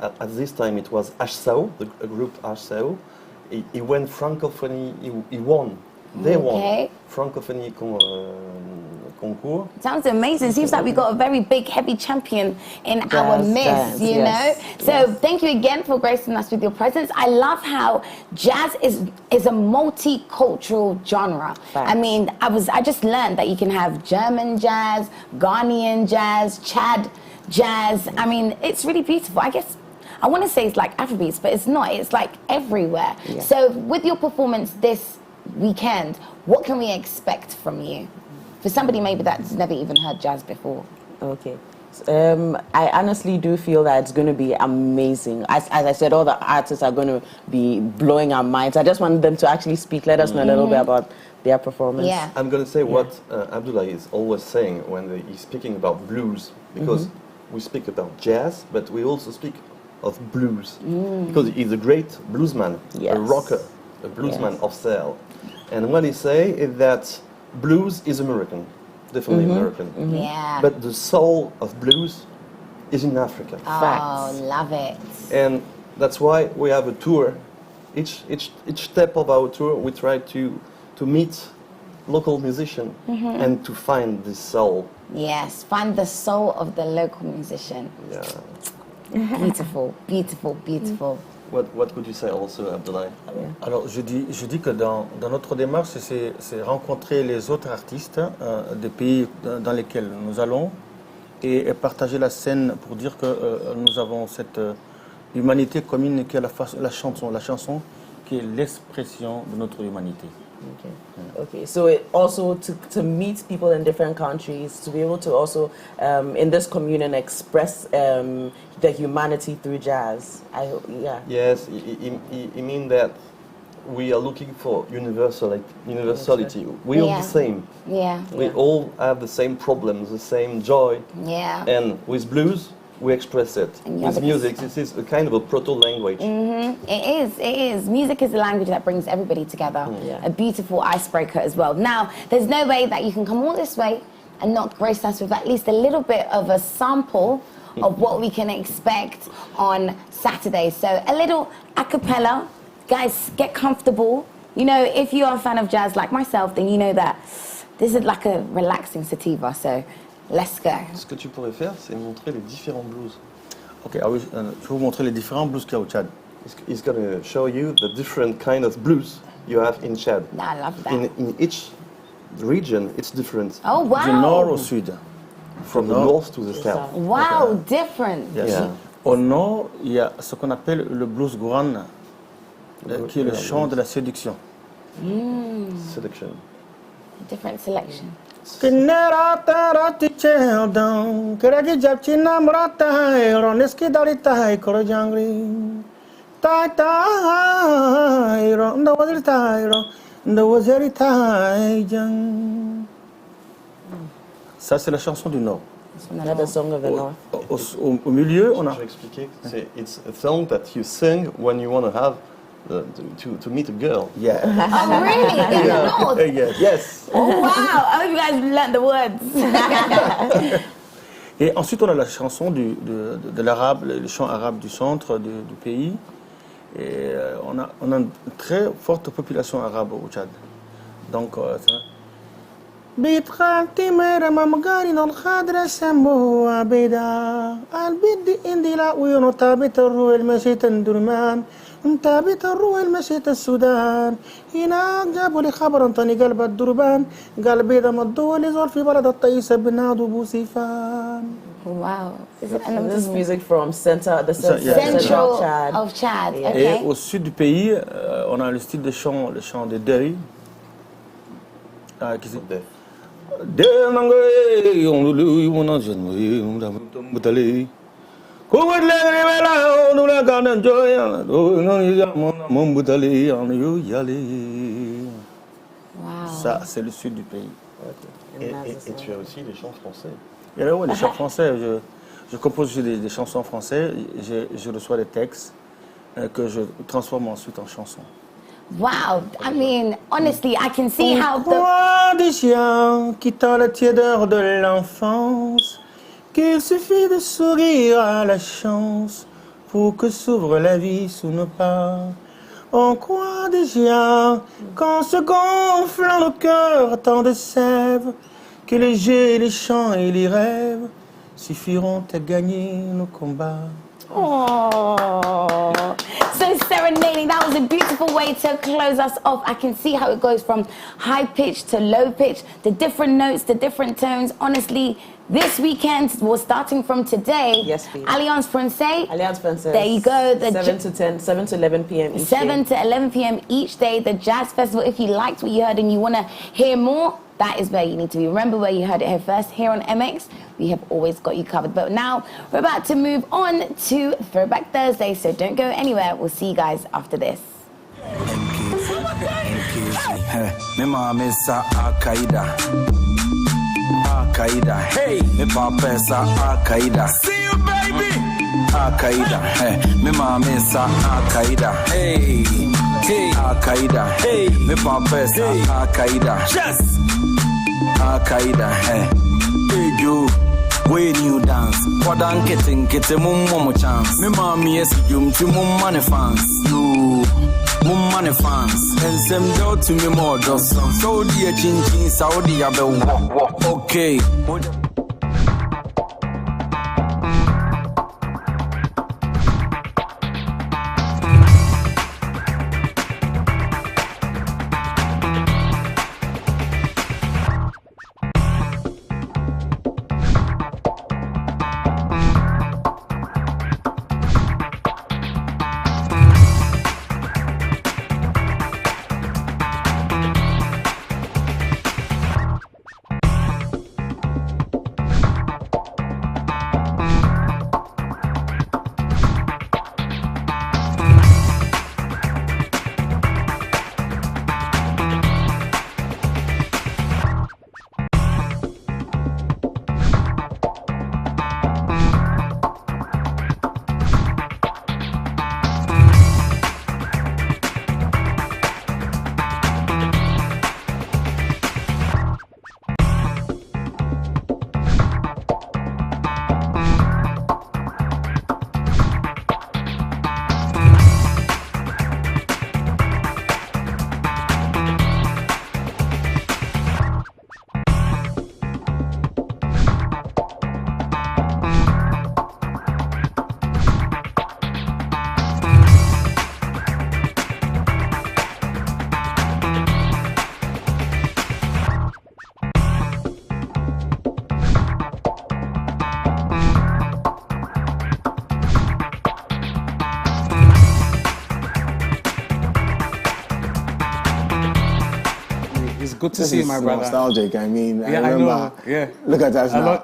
At this time it was HSAO, the group HSAO. He won Francophonie. He won. They won Francophonie concours. Sounds amazing. Seems like we got a very big, heavy champion in our midst, you know? So thank you again for gracing us with your presence. I love how jazz is a multicultural genre. I mean, I just learned that you can have German jazz, Ghanaian jazz, Chad jazz. I mean, it's really beautiful. I guess I want to say it's like Afrobeats, but it's not. It's like everywhere. So with your performance this weekend, what can we expect from you? For somebody maybe that's never even heard jazz before. Okay. I honestly do feel that it's going to be amazing. As I said, all the artists are going to be blowing our minds. I just want them to actually speak. Let us know a little bit about their performance. Yeah. I'm going to say what Abdullah is always saying when he's speaking about blues, because we speak about jazz, but we also speak of blues, because he's a great bluesman, a rocker, a bluesman of soul. And what he say is that blues is American, definitely American. Yeah. But the soul of blues is in Africa. Oh, love it. And that's why we have a tour. Each step of our tour, we try to meet local musicians and to find this soul. Yes, find the soul of the local musician. Yeah. Beautiful, beautiful, beautiful. What could you say also, Abdullah? Alors, je dis que dans notre démarche, c'est rencontrer les autres artistes des pays dans lesquels nous allons et partager la scène pour dire que nous avons cette humanité commune qui est la chanson qui est l'expression de notre humanité. Okay, so it also to meet people in different countries, to be able to also in this communion express the humanity through jazz. Yes, it means that we are looking for universality. We are the same. We all have the same problems, the same joy. And with blues, we express it. With music, this is a kind of a proto-language. It is. Music is the language that brings everybody together. A beautiful icebreaker as well. Now, there's no way that you can come all this way and not grace us with at least a little bit of a sample of what we can expect on Saturday. So a little a cappella. Guys, get comfortable. You know, if you are a fan of jazz like myself, then you know that this is like a relaxing sativa. So let's go. Ce que tu pourrais faire, c'est montrer les différents blues. Ok, je vais vous montrer les différents blues qu'il y a au Tchad. He's going to show you the different kind of blues you have in Chad. I love that. In each region, it's different. Oh, wow. Du nord au sud. From the north to the south. Wow, different. Yes. Yeah. Au nord, il y a ce qu'on appelle le blues Guran, qui est le chant de la séduction. Seduction. Different selection. Ça, c'est la chanson du Nord. Another song of the North. Au milieu, on a... Je vais expliquer. It's a song that you sing when you want to have to meet a girl. Yeah. Oh, really? In the North? Yes. Oh, wow. I hope you guys learned the words. Et ensuite, on a la chanson de l'arabe, le chant arabe du centre du pays. Et on a une très forte population arabe au Tchad. Donc, بيتخانتي ميرا ممغارين الخضرة سموها بيدا البيد اندي لا وينو تابت الروح المشيت اندرمان انتابت الروح مشيت السودان هناك جابوا لي خبر انطني قلب الدربان قال بيضة مدول يزول في بلد الطيسة بنادوا بوسيفان. Wow. This is music from the central Chad. of Chad. Yeah. Okay. Et au sud du pays, on a le style de chant, le chant de Derry. Qui c'est Ça, c'est le sud du pays. Et tu as aussi les chants français. Et là, ouais, les chants français, je compose aussi des chansons françaises, je reçois des textes que je transforme ensuite en chansons. Wow, I mean, honestly, I can see how Croix des gens quittant la tiédeur de l'enfance, qu'il suffit de sourire à la chance pour que s'ouvre la vie sous nos pas. On croit déjà qu'en se gonflant le cœur tant de sève, que les jeux, les chants et les rêves suffiront à gagner nos combats. Oh, so serenading. That was a beautiful way to close us off. I can see how it goes from high pitch to low pitch, the different notes, the different tones. Honestly, this weekend, well, starting from today, yes, please. Alliance Française. Alliance Française. There you go. 7 to 11 p.m. each 7 day. to 11 p.m. each day. The Jazz Festival. If you liked what you heard and you want to hear more, that is where you need to be. Remember where you heard it here first. Here on MX, we have always got you covered. But now we're about to move on to Throwback Thursday, so don't go anywhere. We'll see you guys after this. Me mama sa Al-Qaeda. Al-Qaeda. Hey, me papa sa Al-Qaeda. See you, baby. Al-Qaeda. Hey, me mama sa Al-Qaeda. Hey, hey, Al-Qaeda. Hey, me papa sa Al-Qaeda. Yes. Al-Qaeda, hey, you, when you dance, what I'm getting mum chance. Me mommy is you to mum money fans, you mum money fans, and some do to me more just so dear chin Saudi abe okay. Good to see you, my brother. Nostalgic. I mean, yeah, I remember. I know. Yeah. Look at us now.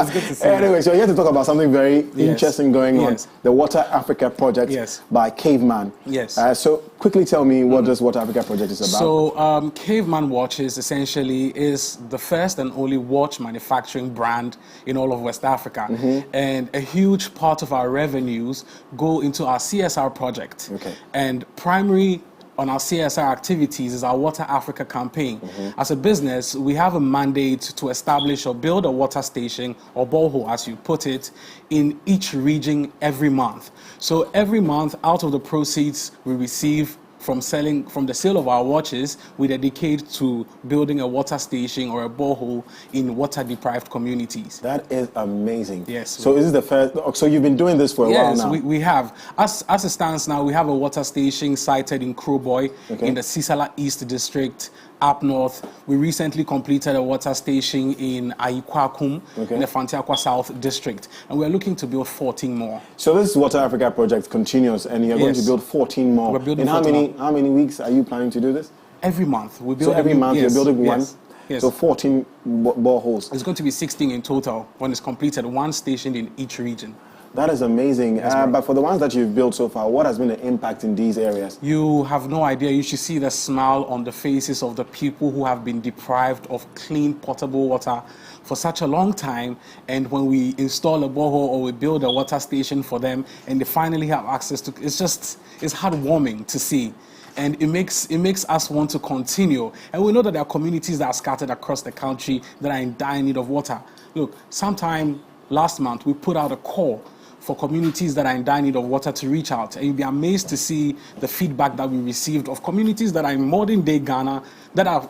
It's good to see you. Anyway, so we're here to talk about something very interesting going on. The Water Africa project by Caveman. Yes. So quickly tell me what this Water Africa project is about. So Caveman Watches essentially is the first and only watch manufacturing brand in all of West Africa. And a huge part of our revenues go into our CSR project. And primary on our CSR activities is our Water Africa campaign. As a business, we have a mandate to establish or build a water station, or borehole as you put it, in each region every month. So every month, out of the proceeds we receive from the sale of our watches, we dedicate to building a water station or a borehole in water-deprived communities. That is amazing. Yes. So is this the first? So you've been doing this for a while now. Yes, we have. As it stands now, we have a water station sited in Crowboy in the Sisala East District. Up north, we recently completed a water station in Aikwakum in the Fantiakwa South District, and we're looking to build 14 more. So this Water Africa project continues, and you're going to build 14 more. We're building in how many weeks are you planning to do this? Every month. We build so every month you're building one? Yes. So 14 boreholes. It's going to be 16 in total when it's completed, one station in each region. That is amazing. But for the ones that you've built so far, what has been the impact in these areas? You have no idea. You should see the smile on the faces of the people who have been deprived of clean, potable water for such a long time. And when we install a borehole or we build a water station for them and they finally have access to, it's heartwarming to see. And it makes us want to continue. And we know that there are communities that are scattered across the country that are in dire need of water. Look, sometime last month, we put out a call for communities that are in dire need of water to reach out. And you'll be amazed to see the feedback that we received of communities that are in modern day Ghana that are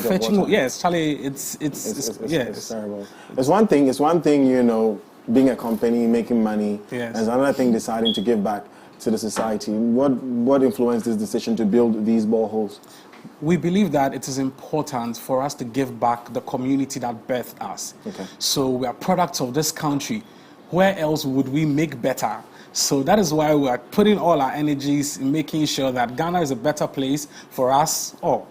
fetching. Yes, Charlie, it's terrible. It's one thing, you know, being a company, making money. Yes. There's another thing deciding to give back to the society. What influenced this decision to build these boreholes? We believe that it is important for us to give back the community that birthed us. So we are products of this country. Where else would we make better? So that is why we are putting all our energies in making sure that Ghana is a better place for us all.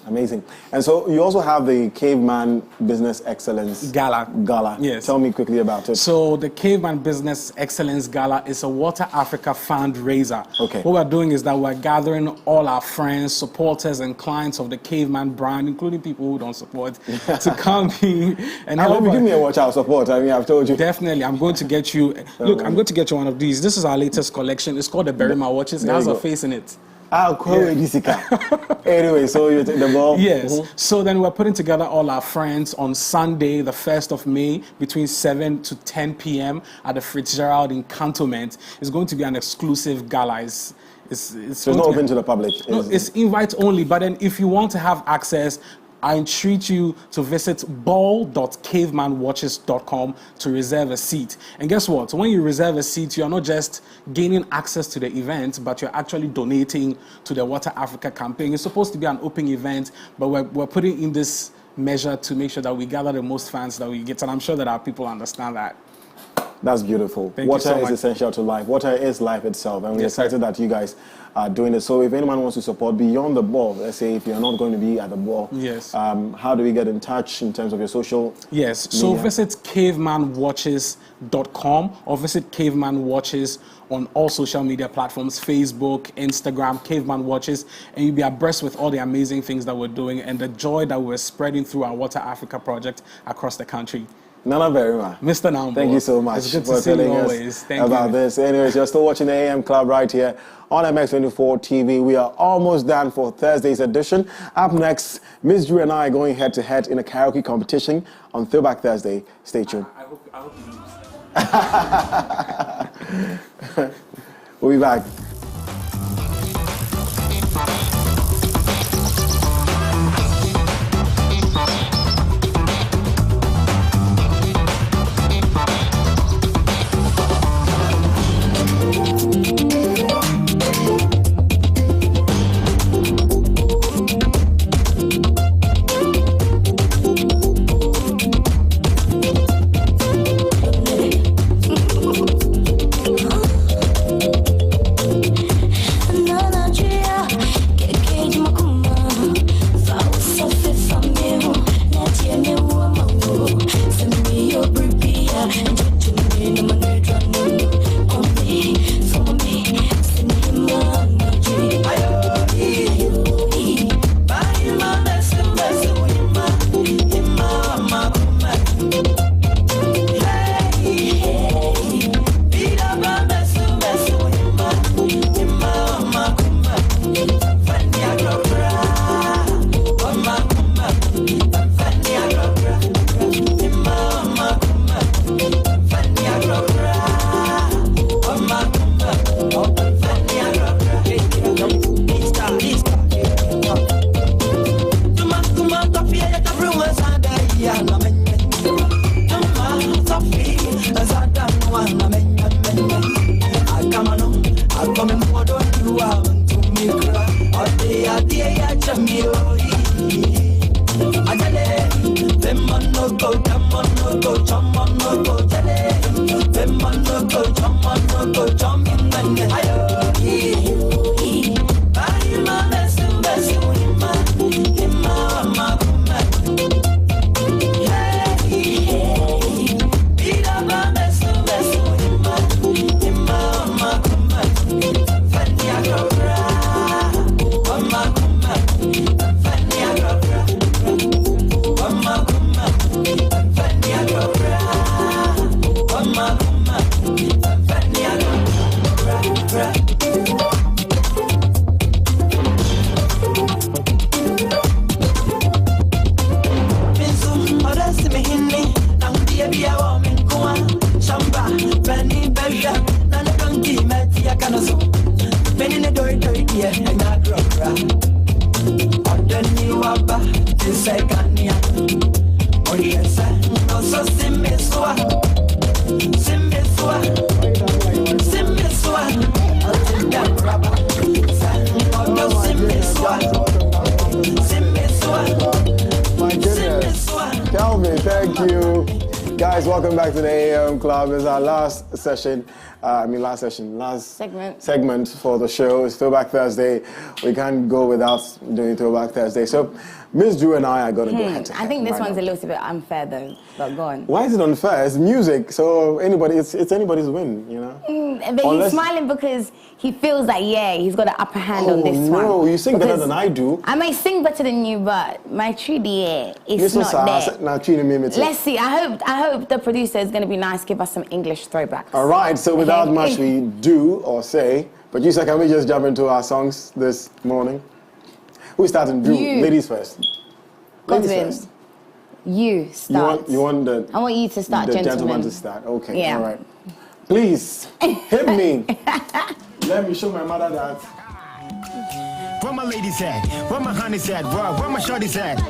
Amazing. And so you also have the Caveman Business Excellence Gala. Yes. Tell me quickly about it. So the Caveman Business Excellence Gala is a Water Africa fundraiser. What we're doing is that we're gathering all our friends, supporters, and clients of the Caveman brand, including people who don't support, to come in and help. Give me a watch out support. I mean, I've told you. Definitely. I'm going to get you. Look, I'm going to get you one of these. This is our latest collection. It's called the Berima watches. It has a face in it. Anyway, so you take the ball. Yes. So then we're putting together all our friends on Sunday, the 1st of May, between 7 to 10 p.m. at the Fitzgerald in Cantonment. It's going to be an exclusive gala. So it's not open to the public? No, it's invite only. But then if you want to have access, I entreat you to visit ball.cavemanwatches.com to reserve a seat. And guess what? When you reserve a seat, you are not just gaining access to the event, but you're actually donating to the Water Africa campaign. It's supposed to be an open event, but we're putting in this measure to make sure that we gather the most fans that we get. And I'm sure that our people understand that. That's beautiful. Water is essential to life. Water is life itself, and we're excited that you guys are doing this. So if anyone wants to support beyond the ball, let's say if you're not going to be at the ball, how do we get in touch in terms of your social media? So visit cavemanwatches.com or visit Caveman Watches on all social media platforms, Facebook, Instagram, Caveman Watches, and you'll be abreast with all the amazing things that we're doing and the joy that we're spreading through our Water Africa project across the country. Nana Berima. Mr. Nambo. Thank you so much it's good for to see telling you us always. Thank about you. this. Anyways, you're still watching the AM Club right here on MX24 TV. We are almost done for Thursday's edition. Up next, Miss Drew and I are going head-to-head in a karaoke competition on Throwback Thursday. Stay tuned. I hope you lose. We'll be back. Calvin, thank you. Guys, welcome back to the AM Club. It's our last session. Last segment for the show. It's Throwback Thursday. We can't go without doing Throwback Thursday. So, Miss Drew and I are going to go head to head. I think this one's a little bit unfair though, but go on. Why is it unfair? It's music, so it's anybody's win, you know? But he's smiling because he feels like, he's got the upper hand on this one. No, you sing better than I do. I might sing better than you, but my treaty is not there. Let's see. I hope the producer is going to be nice, give us some English throwbacks. All right, so without much we do or say, producer, can we just jump into our songs this morning? Who's starting? Drew, ladies first. Ladies first. You start. You want the... I want you to start, the gentleman to start. Okay, yeah. All right. Please, hit me. Let me show my mother that. Where my ladies at? Where my honey's at? Where my shorty's at?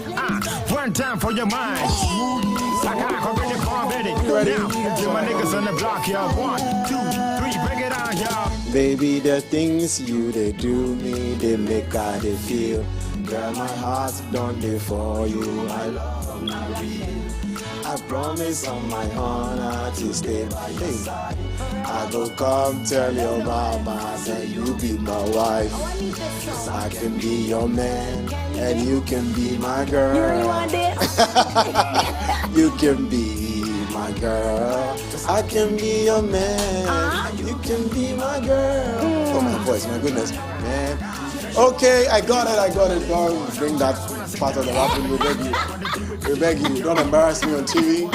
One time for your mind. Ready? Now, to my niggas on the block, y'all. 1, 2, 3, break it down, y'all. Baby, the things they do me, they make how they feel. Girl, my heart's done there for you. I love you. I promise on my honor to stay by your side. I go come tell your mama that you be my wife. I can be your man and you can be my girl. You can be my girl. I can be your man. You can be my girl. Oh my voice, my goodness, man. Okay, I got it. Don't bring that part of the rap in. We beg you. Don't embarrass me on TV.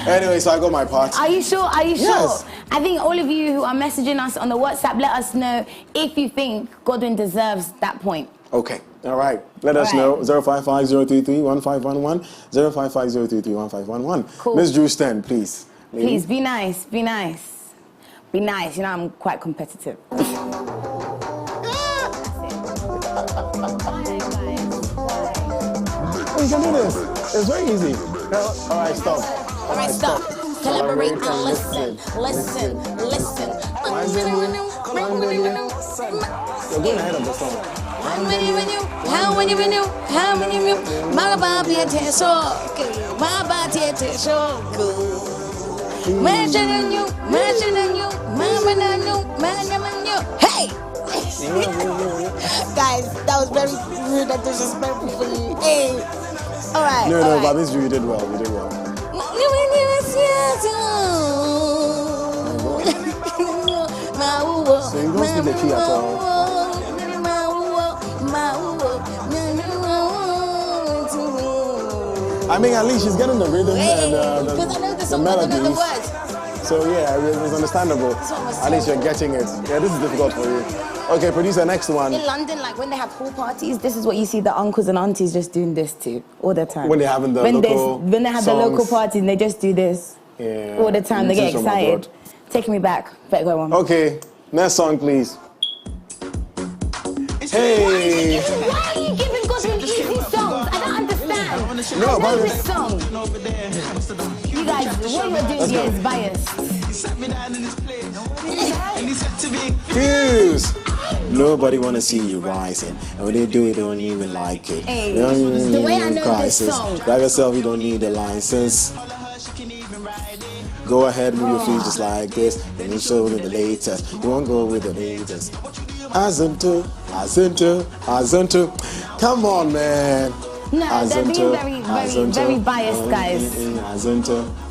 Anyway, so I got my part. Are you sure? Yes. Sure? I think all of you who are messaging us on the WhatsApp, let us know if you think Godwin deserves that point. Okay. All right. Let us know. 055-033-1511. 055-033-1511. Cool. Miss Drew Sten, please. Lady. Please, be nice. Be nice. Be nice. You know, I'm quite competitive. Oh, you can do this. It's very easy. All right, stop. All right, stop. Collaborate and listen. You're going ahead of the song. How many Hey! Guys, that was very rude and disrespectful for you. Hey! All right. No, but Miss Drew, you did well. So you don't speak the key at all. I mean, at least she's getting the rhythm and the melodies. So yeah, it's understandable. At least you're getting it. Yeah, this is difficult for you. Okay, producer, next one. In London, like when they have pool parties, this is what you see the uncles and aunties just doing this too all the time. When they're having the when they have the local parties, and they just do this all the time. They get excited. Take me back. Better go on. Okay, next song, please. Hey. Why are you giving Godwin easy songs? I don't understand. No, I know this song. You guys, what you're doing here is biased. Fuse. Nobody wanna see you rising. And when they do it, they don't even like it. Hey, the way I know this song. Drive yourself, you don't need a license. Go ahead, move your feet just like this. And you show me the latest. You won't go with the latest. Azunto. Come on, man. No, they're being very biased, guys.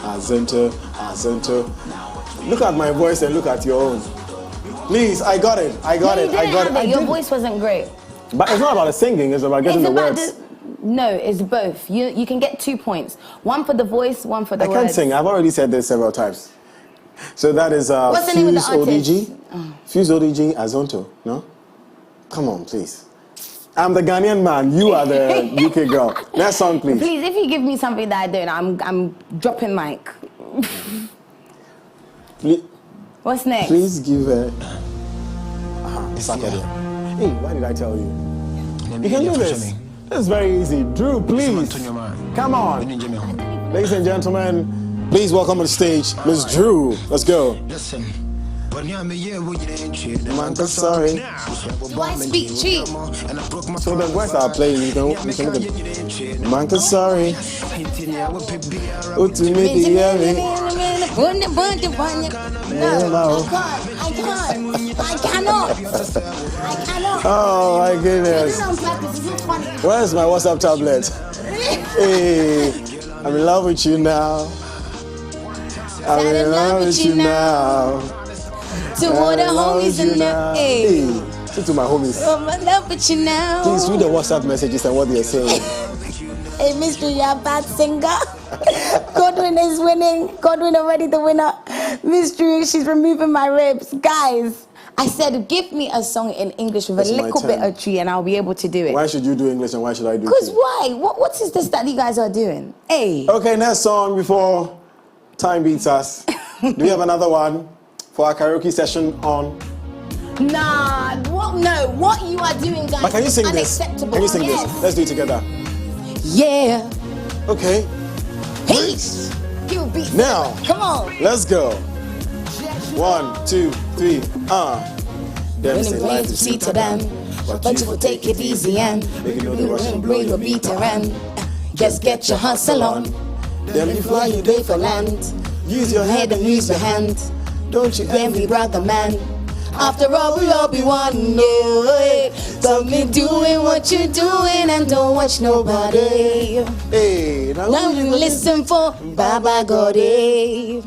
Azunto. Look at my voice and look at your own. Please, I got it. Your voice wasn't great. But it's not about the singing, it's about getting the words. No, it's both. You can get 2 points. One for the voice, one for the words. I can't sing. I've already said this several times. So that is What's the name of the Fuse artist? ODG. Fuse ODG Azonto. No? Come on, please. I'm the Ghanaian man. You are the UK girl. Next song, please. Please, if you give me something that I don't, I'm dropping mic. What's next? Please give a... Hey, why did I tell you? You can do this. This is very easy. Drew, please. Come on. Ladies and gentlemen, please welcome on the stage Miss Drew. Let's go. Sorry. Do I speak cheap? So the words are playing, you can look at Manka sorry. I cannot. Oh my goodness. Where's my WhatsApp tablet? Hey, I'm in love with you now. I'm in love with you now. To all the homies in the Hey, to my homies. I'm in love with you now. Please read the WhatsApp messages and what they're saying. Hey, Mr. You're a bad singer. Godwin is winning. Godwin already the winner. Mystery, she's removing my ribs. Guys, I said give me a song in English with a little bit of tree and I'll be able to do it. Why should you do English and why should I do it? Because why? What is this that you guys are doing? Hey. Okay, next song before time beats us. Do we have another one for our karaoke session on? Nah, no, what you are doing, guys, but can you sing is this? unacceptable. Can you sing this? Let's do it together. Yeah. Okay. Peace. You beat now. Come on. Let's go. 1, 2, 3. Them say life is sweet to them, but you will take it easy and you will bring a beat around. Just get your hustle on. Then you fly your day for land. Use your head and use your hand. Don't you envy brother man. After all, we all be one. Yeah. So me doing what you're doing and don't watch nobody. Hey, now you listen for Baba Gode.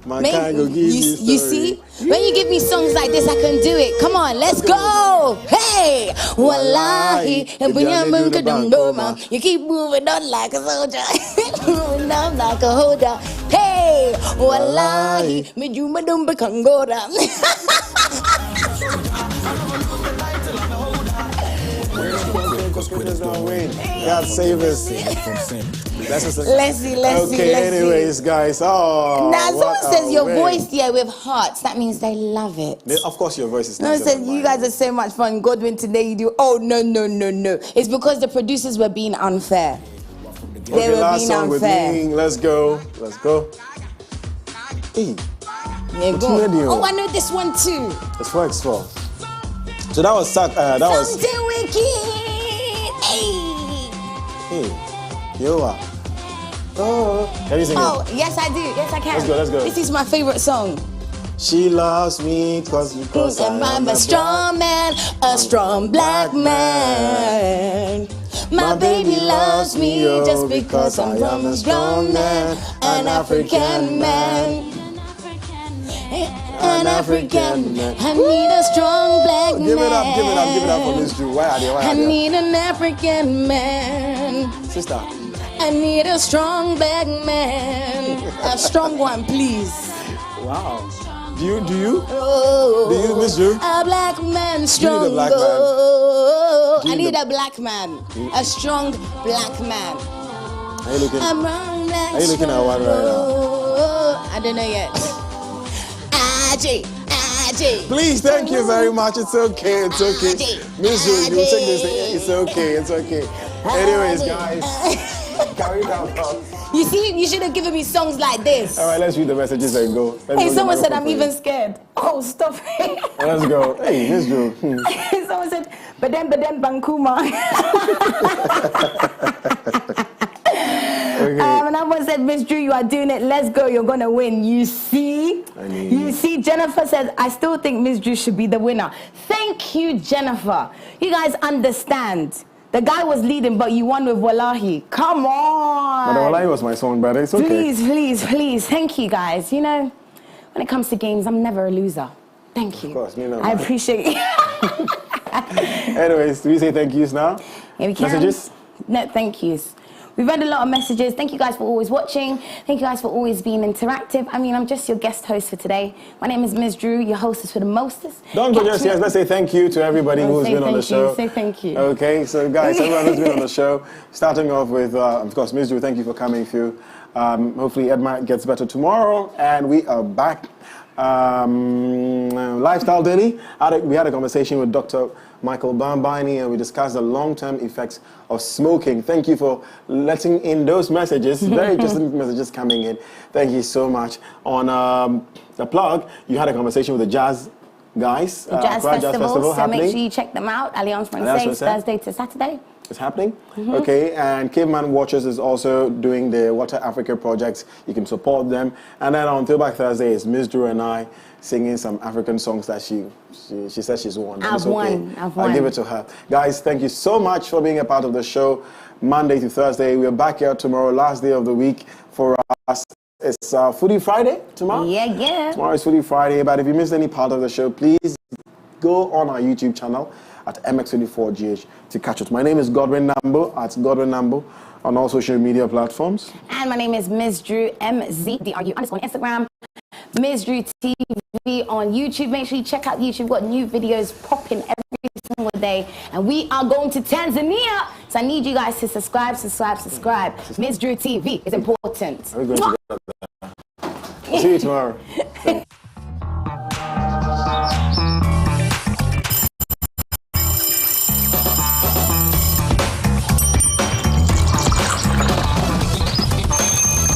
You see, when you give me songs like this, I can do it. Come on, let's go. Hey, wallahi, you keep moving on like a soldier, moving on like a holder. Hey, wallahi, me do my dumb kangora. God save us. Let's see. Anyways, guys. Oh. Now, someone says your voice here with hearts. That means they love it. Of course, your voice is nice. No, says you guys are so much fun. Godwin, today you do. Oh, no. It's because the producers were being unfair. They were last being song unfair. With me. Let's go. Hey. Oh, I know this one too. It's 4x4. So that was Something wicked. Hey, you are. Oh, can you sing it? Oh, yes I do. Yes I can. Let's go. This is my favorite song. She loves me because I'm a strong man, a strong black man. My baby loves me just because I'm a strong man, an African man. An African man. I need a strong black man. Give it up for Miss Drew. Why are they? I need an African man. Sister. I need a strong black man. A strong one, please. Wow. Do you? Oh, do you, Miss Drew? A black man, strong. You need a black man. I need a black man. A strong black man. Are you looking? I'm wrong, black. Are you looking at one right now? I don't know yet. AJ. Please, thank you very much. It's okay. Miss Drew, you take this. It's okay. Anyways, guys. Carry down. You see, you should have given me songs like this. All right, let's read the messages and go. Hey, someone said I'm even scared. Oh, stop it. Let's go. Hey, Miss Drew. Someone said, but then Bankuma. Okay. And I was said, Miss Drew, you are doing it. Let's go. You're going to win. You see? You see, Jennifer said, I still think Miss Drew should be the winner. Thank you, Jennifer. You guys understand. The guy was leading, but you won with Wallahi. Come on. But Wallahi was my song, but it's okay. Please. Thank you, guys. You know, when it comes to games, I'm never a loser. Thank you. Of course, me no. I appreciate it. Anyways, do we say thank yous now? Yeah, we can. Messages? No, thank yous. We've read a lot of messages. Thank you guys for always watching. Thank you guys for always being interactive. I mean, I'm just your guest host for today. My name is Ms. Drew, your hostess for the mostest. Don't go just yes. Let's say thank you to everybody who's been on the show. Say thank you. Okay, so guys, everyone who's been on the show, starting off with, of course, Ms. Drew, thank you for coming through. Hopefully Edma gets better tomorrow, and we are back. Lifestyle Daily. We had a conversation with Dr. Michael Bambani, and we discussed the long-term effects of smoking. Thank you for letting in those messages. Very interesting messages coming in. Thank you so much. On the plug, you had a conversation with the jazz guys. Jazz Festival, so happening. make sure you check them out. Alliance Francaise, Thursday to Saturday. It's happening. Okay, and Caveman Watchers is also doing the Water Africa projects. You can support them. And then on Throwback Thursday is Ms. Drew and I singing some African songs that she says she's won. I've won. I'll give it to her. Guys, thank you so much for being a part of the show. Monday to Thursday. We're back here tomorrow, last day of the week for us. It's Foodie Friday tomorrow. Yeah. Tomorrow is Foodie Friday. But if you missed any part of the show, please go on our YouTube channel at MX24GH to catch it. My name is Godwin Nambo at Godwin Nambo on all social media platforms. And my name is Ms. Drew, MZDRU on Instagram, Ms. Drew TV on YouTube. Make sure you check out YouTube. We've got new videos popping every single day. And we are going to Tanzania. So I need you guys to subscribe. Ms. Drew TV is important. See you tomorrow.